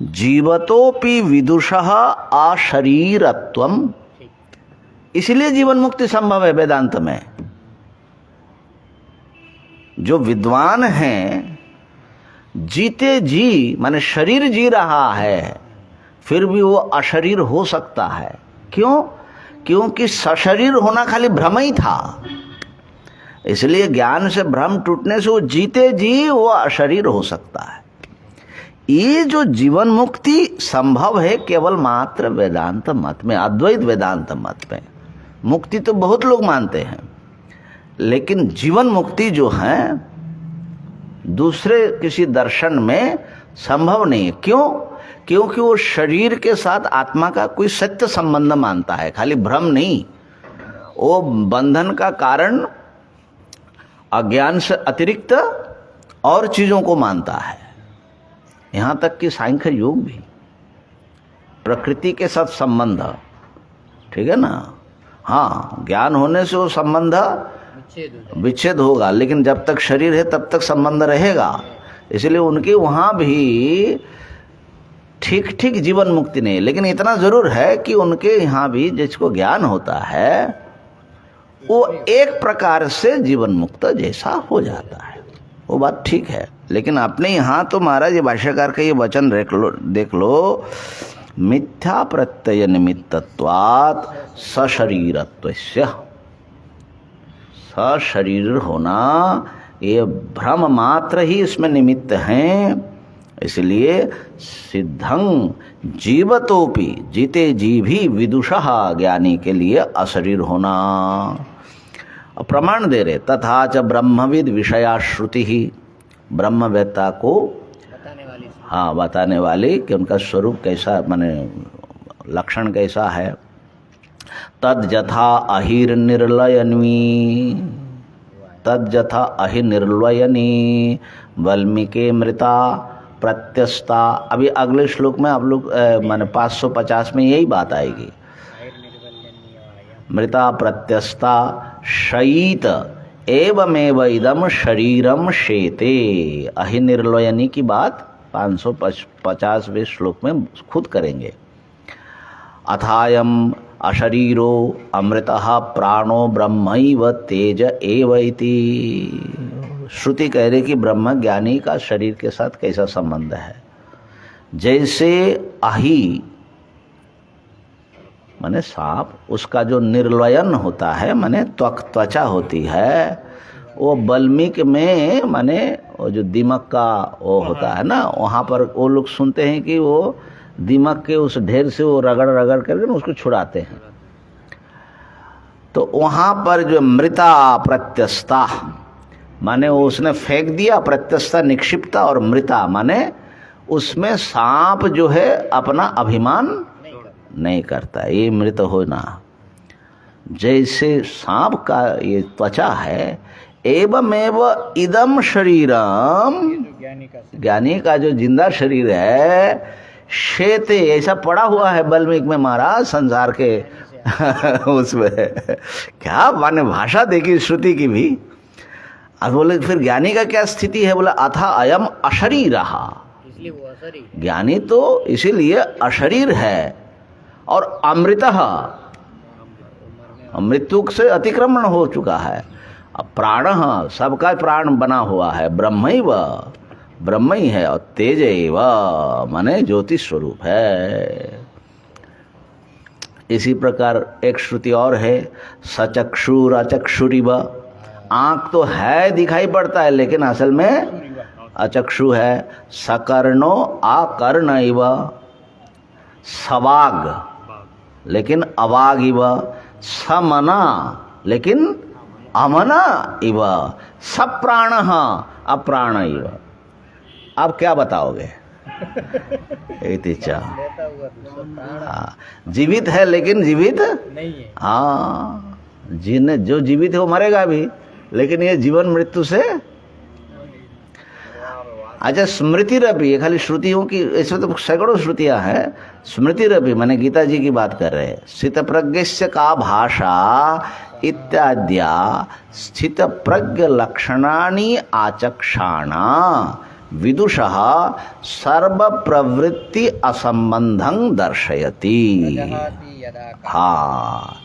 जीवतोपि विदुषः अशरीरत्वम, इसलिए जीवन मुक्ति संभव है वेदांत में। जो विद्वान हैं, जीते जी माने शरीर जी रहा है, फिर भी वो अशरीर हो सकता है। क्यों? क्योंकि सशरीर होना खाली भ्रम ही था, इसलिए ज्ञान से भ्रम टूटने से वो जीते जी वो अशरीर हो सकता है। ये जो जीवन मुक्ति संभव है केवल मात्र वेदांत मत में, अद्वैत वेदांत मत में। मुक्ति तो बहुत लोग मानते हैं, लेकिन जीवन मुक्ति जो है दूसरे किसी दर्शन में संभव नहीं है। क्यों? क्योंकि वो शरीर के साथ आत्मा का कोई सत्य संबंध मानता है, खाली भ्रम नहीं। वो बंधन का कारण अज्ञान से अतिरिक्त और चीजों को मानता है। यहां तक कि सांख्य योग भी प्रकृति के साथ संबंध, ठीक है ना। हाँ, ज्ञान होने से वो संबंध विच्छेद होगा, लेकिन जब तक शरीर है तब तक संबंध रहेगा। इसलिए उनके वहां भी ठीक ठीक जीवन मुक्ति नहीं, लेकिन इतना जरूर है कि उनके यहाँ भी जिसको ज्ञान होता है वो एक प्रकार से जीवन मुक्त जैसा हो जाता है। वो बात ठीक है, लेकिन अपने यहाँ तो महाराज ये भाष्यकार का ये वचन देख लो, मिथ्या प्रत्यय निमित्तत्वात् सशरीरत्वस्य, सशरीर होना ये भ्रम मात्र ही इसमें निमित्त हैं। इसलिए सिद्धं जीवतोपि, जीते जी भी विदुषः, ज्ञानी के लिए अशरीर होना। प्रमाण दे रहे, तथा च ब्रह्मविद विषया श्रुति ही, ब्रह्मवेत्ता को बताने वाली कि उनका स्वरूप कैसा, माने लक्षण कैसा है। तद जथा अहिर निर्लयनी, तद जथा अहि निर्लयनी वाल्मीकि मृता प्रत्यस्ता। अभी अगले श्लोक में आप लोग माने 550 में यही बात आएगी। मृता प्रत्यस्ता शयीत एवमेव इदम शरीरम शेते, अहि निर्लयनी की बात 550वें श्लोक में खुद करेंगे। अथायम अशरीरो अमृतः प्राणो ब्रह्मैव तेज एव इति। श्रुति कह रही कि ब्रह्म ज्ञानी का शरीर के साथ कैसा संबंध है। जैसे अहि माने सांप, उसका जो निर्लयन होता है माने त्वचा होती है, वो वाल्मीकि में माने वो जो दीमक का वो होता है ना, वहाँ पर वो लोग सुनते हैं कि वो दीमक के उस ढेर से वो रगड़ रगड़ करके उसको छुड़ाते हैं। तो वहाँ पर जो मृता प्रत्यस्ता माने वो उसने फेंक दिया, प्रत्यस्ता निक्षिप्ता, और मृता माने उसमें सांप जो है अपना अभिमान नहीं करता, ये मृत होना। जैसे सांप का ये त्वचा है, एवमेव इदम शरीरम, ज्ञानी का जो जिंदा शरीर है, शेते ऐसा पड़ा हुआ है वाल्मीकि में महाराज संसार के उसमें क्या माने भाषा देखी श्रुति की भी। अब बोले फिर ज्ञानी का क्या स्थिति है, बोला अथा अयम अशरीर, इसलिए वो असरी ज्ञानी तो इसीलिए अशरीर है और अमृतः, मृत्यु से अतिक्रमण हो चुका है। अब प्राण सबका प्राण बना हुआ है, ब्रह्मैव, ब्रह्म ही है, और तेजैव माने ज्योति स्वरूप है। इसी प्रकार एक श्रुति और है, सचक्षुर अचक्षुरिव, आंख तो है दिखाई पड़ता है लेकिन असल में अचक्षु है। सकर्णो आकर्णैव, सवाग लेकिन अवाग इव, समना लेकिन अमना इव, सप्राण अप्राण इव। अब क्या बताओगे? लेता हुआ दूसरा प्राण हाँ, जीवित है लेकिन जीवित नहीं है। हाँ, जो जीवित है वो मरेगा भी, लेकिन ये जीवन मृत्यु से। अच्छा, स्मृति रपी, ये खाली श्रुतियों की, इसमें तो सैकड़ों श्रुतियां हैं। स्मृति रपी माने गीता जी की बात कर रहे हैं। स्थित प्रज्ञस्य का भाषा इत्याद्या स्थित प्रज्ञ लक्षणानि आचक्षाणा विदुषः सर्व प्रवृत्ति असंबंधं दर्शयति। हाँ,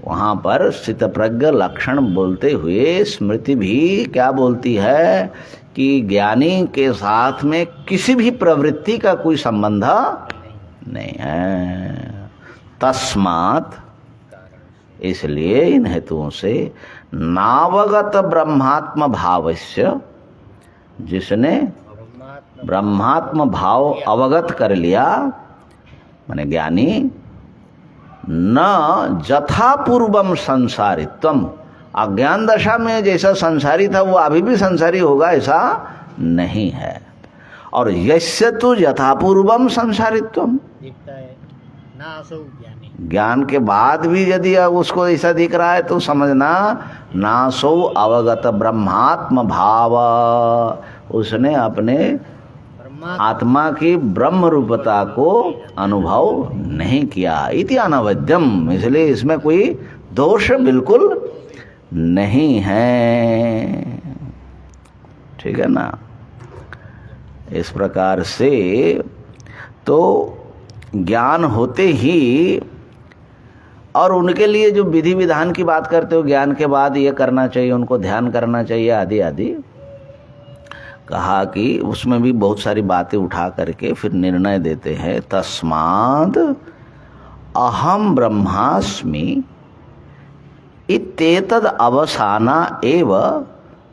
वहाँ पर स्थित प्रज्ञ लक्षण बोलते हुए स्मृति भी क्या बोलती है कि ज्ञानी के साथ में किसी भी प्रवृत्ति का कोई संबंध नहीं है। तस्मात्, इसलिए इन हेतुओं से नावगत ब्रह्मात्म भावस्य, जिसने ब्रह्मात्म भाव अवगत कर लिया माने ज्ञानी, न जथा पूर्वम संसारित्वम, अज्ञान दशा में जैसा संसारी था वो अभी भी संसारी होगा ऐसा नहीं है। और यस्य तु यथापूर्वम संसारित्वम, दिखता है ना असौ ज्ञानी, ज्ञान के बाद भी यदि उसको ऐसा दिख रहा है तो समझना नासौ अवगत ब्रह्मात्म भाव, उसने अपने आत्मा की ब्रह्म रूपता को अनुभव नहीं किया। इति अनवद्यम, इसलिए इसमें कोई दोष बिल्कुल नहीं है। ठीक है ना। इस प्रकार से तो ज्ञान होते ही, और उनके लिए जो विधि विधान की बात करते हो, ज्ञान के बाद ये करना चाहिए, उनको ध्यान करना चाहिए आदि आदि कहा कि उसमें भी बहुत सारी बातें उठा करके फिर निर्णय देते हैं। तस्माद् अहम ब्रह्मास्मि इत्येतद् अवसाना एव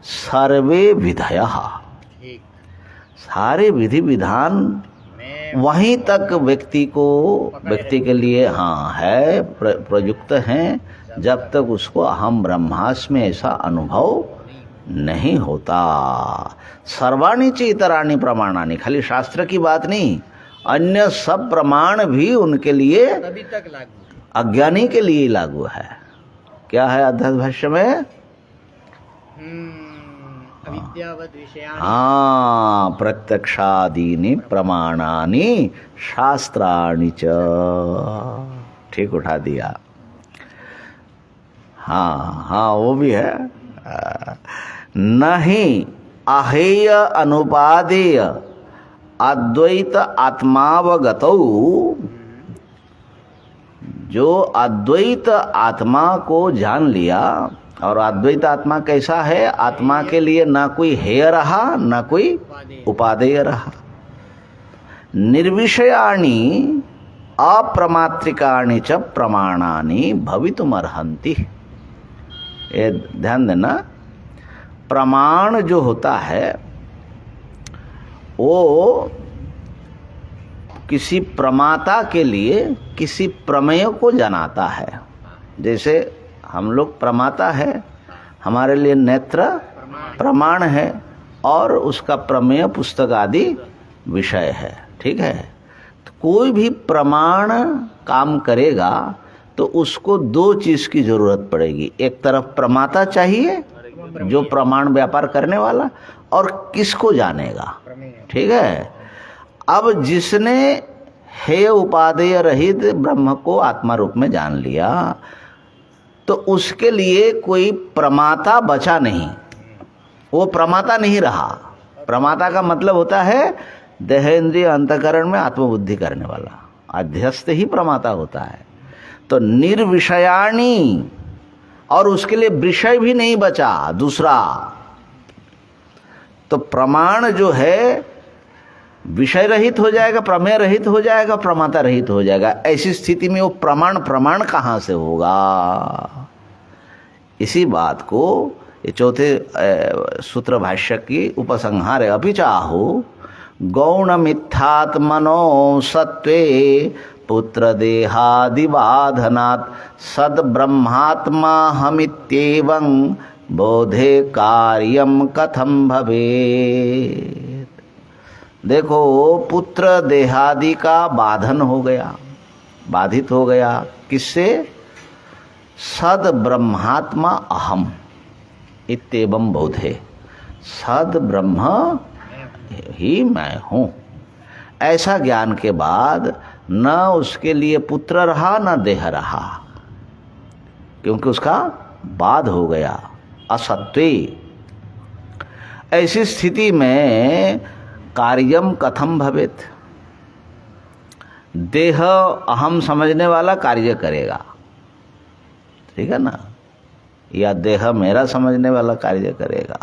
सर्वे विधयः, सारे विधि विधान वहीं तक व्यक्ति के लिए हाँ है, प्रयुक्त हैं, जब तक उसको अहम ब्रह्मास्मि ऐसा अनुभव नहीं होता। सर्वाणि च इतराणि प्रमाणानि, खाली शास्त्र की बात नहीं, अन्य सब प्रमाण भी उनके लिए तभी तक लागू, अज्ञानी के लिए लागू है। क्या है अध्यात्म भाष्य में? अविद्यावद् विषयाणि, हाँ, प्रत्यक्षादीनि प्रमाणानि शास्त्राणि च, ठीक उठा दिया। हाँ हाँ, वो भी है। नहीं अहेय अनुपादेय अद्वैत आत्मावगतौ, जो अद्वैत आत्मा को जान लिया, और अद्वैत आत्मा कैसा है? आत्मा के लिए ना कोई हेय रहा ना कोई उपादेय रहा। निर्विषयाणि अप्रमात्रिकाणि च प्रमाणानि भवितुमर्हन्ति। ये ध्यान देना, प्रमाण जो होता है वो किसी प्रमाता के लिए किसी प्रमेय को जनाता है। जैसे हम लोग प्रमाता है, हमारे लिए नेत्र प्रमाण है, और उसका प्रमेय पुस्तक आदि विषय है। ठीक है, तो कोई भी प्रमाण काम करेगा तो उसको दो चीज की जरूरत पड़ेगी। एक तरफ प्रमाता चाहिए जो प्रमाण व्यापार करने वाला, और किसको जानेगा। ठीक है, अब जिसने हेय उपादेय रहित ब्रह्म को आत्मा रूप में जान लिया तो उसके लिए कोई प्रमाता बचा नहीं, वो प्रमाता नहीं रहा। प्रमाता का मतलब होता है देहेंद्रिय अंतकरण में आत्मबुद्धि करने वाला, अध्यस्त ही प्रमाता होता है। तो निर्विषयाणी, और उसके लिए विषय भी नहीं बचा दूसरा। तो प्रमाण जो है विषय रहित हो जाएगा, प्रमेय रहित हो जाएगा, प्रमाता रहित हो जाएगा। ऐसी स्थिति में वो प्रमाण कहाँ से होगा। इसी बात को ये चौथे सूत्र भाष्य की उपसंहार है। अभी चाहो गौण मिथ्यात्मनो सत्वे पुत्र देहादिबाधनात् सद ब्रह्मात्मा हमित्येवं बोधे कार्यम कथम भवेत्। देखो, पुत्र देहादि का बाधन हो गया, बाधित हो गया, किससे? सद ब्रह्मात्मा अहम इत्येवं बोधे, सद ब्रह्म ही मैं हूं। ऐसा ज्ञान के बाद न उसके लिए पुत्र रहा न देह रहा, क्योंकि उसका बाध हो गया असत्वे। ऐसी स्थिति में कार्यम कथम भवेत, देह अहम समझने वाला कार्य करेगा, ठीक है ना, या देह मेरा समझने वाला कार्य करेगा।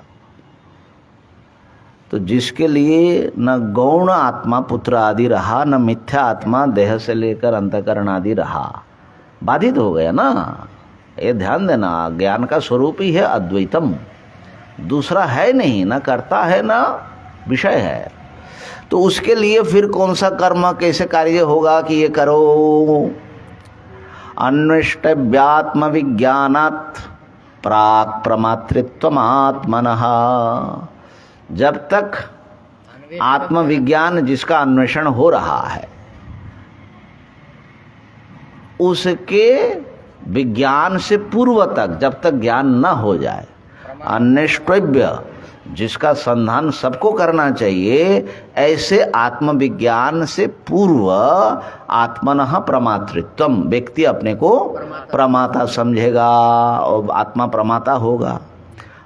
तो जिसके लिए न गौण आत्मा पुत्र आदि रहा, न मिथ्या आत्मा देह से लेकर अंतकरण आदि रहा, बाधित हो गया ना। ये ध्यान देना, ज्ञान का स्वरूप ही है अद्वैतम, दूसरा है नहीं, न कर्ता है न विषय है। तो उसके लिए फिर कौन सा कर्म कैसे कार्य होगा कि ये करो। अन्वेष्टव्यात्म विज्ञानात् प्राक् प्रमातृत्वमात्मनः, जब तक आत्मविज्ञान जिसका अन्वेषण हो रहा है उसके विज्ञान से पूर्व तक, जब तक ज्ञान न हो जाए, अन्वेष्टव्य जिसका संधान सबको करना चाहिए, ऐसे आत्मविज्ञान से पूर्व आत्मनः प्रमातृत्वम, व्यक्ति अपने को प्रमाता समझेगा और आत्मा प्रमाता होगा।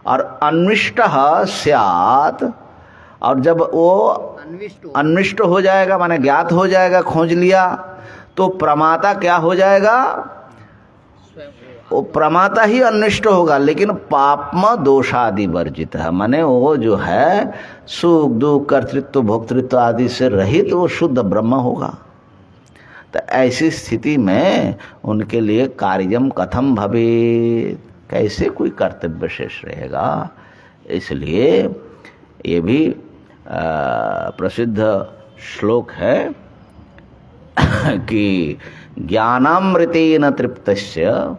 और अन्विष्टः स्यात्, और जब वो अन्विष्ट हो जाएगा माने ज्ञात हो जाएगा, खोज लिया, तो प्रमाता क्या हो जाएगा? वो प्रमाता ही अन्विष्ट होगा, लेकिन पापम दोषादि वर्जित है, माने वो जो है सुख दुख कर्तृत्व भोक्तृत्व आदि से रहित वो शुद्ध ब्रह्म होगा। तो ऐसी स्थिति में उनके लिए कार्यम कथम भवेत्, कैसे कोई कर्तव्य शेष रहेगा। इसलिए ये भी प्रसिद्ध श्लोक है कि ज्ञानामृतेन तृप्तस्य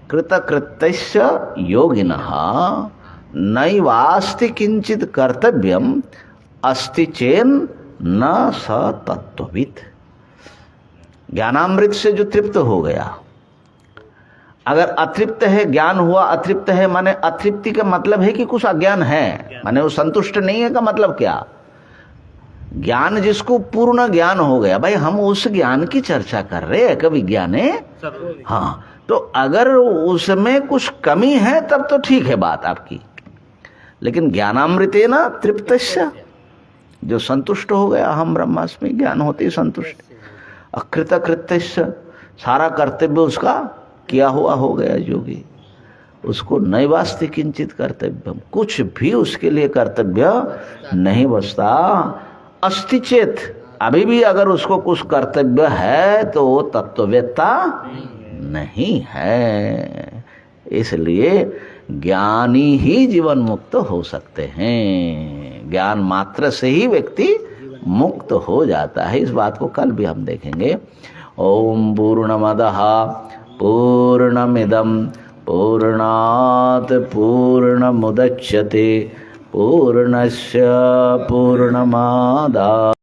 कृतकृत्यस्य योगिनः नैवास्ति किंचित कर्तव्यम अस्ति चेन न स तत्त्ववित्। ज्ञानामृत से जो तृप्त हो गया, अगर अतृप्त है, ज्ञान हुआ अतृप्त है, माने अतृप्ति का मतलब है कि कुछ अज्ञान है, माने वो संतुष्ट नहीं है का मतलब क्या? ज्ञान जिसको पूर्ण ज्ञान हो गया, भाई हम उस ज्ञान की चर्चा कर रहे हैं, कभी ज्ञान है, हाँ, तो अगर उसमें कुछ कमी है तब तो ठीक है बात आपकी, लेकिन ज्ञानामृतेन तृप्तस्य, जो संतुष्ट हो गया, हम ब्रह्मास्मि, ज्ञान होते ही संतुष्ट, अकृत कृत्यस्य, सारा कर्तव्य उसका किया हुआ हो गया योगी, उसको नैवास्ति किंचित कर्तव्यम, कुछ भी उसके लिए कर्तव्य नहीं बचता। अस्ति चेत, अभी भी अगर उसको कुछ कर्तव्य है तो वो तत्ववेत्ता नहीं है। इसलिए ज्ञानी ही जीवन मुक्त हो सकते हैं, ज्ञान मात्र से ही व्यक्ति मुक्त हो जाता है। इस बात को कल भी हम देखेंगे। ओम पूर्णमदः पूर्णमिदं पूर्णात् पूर्णमुदच्यते पूर्णस्य पूर्णमादाय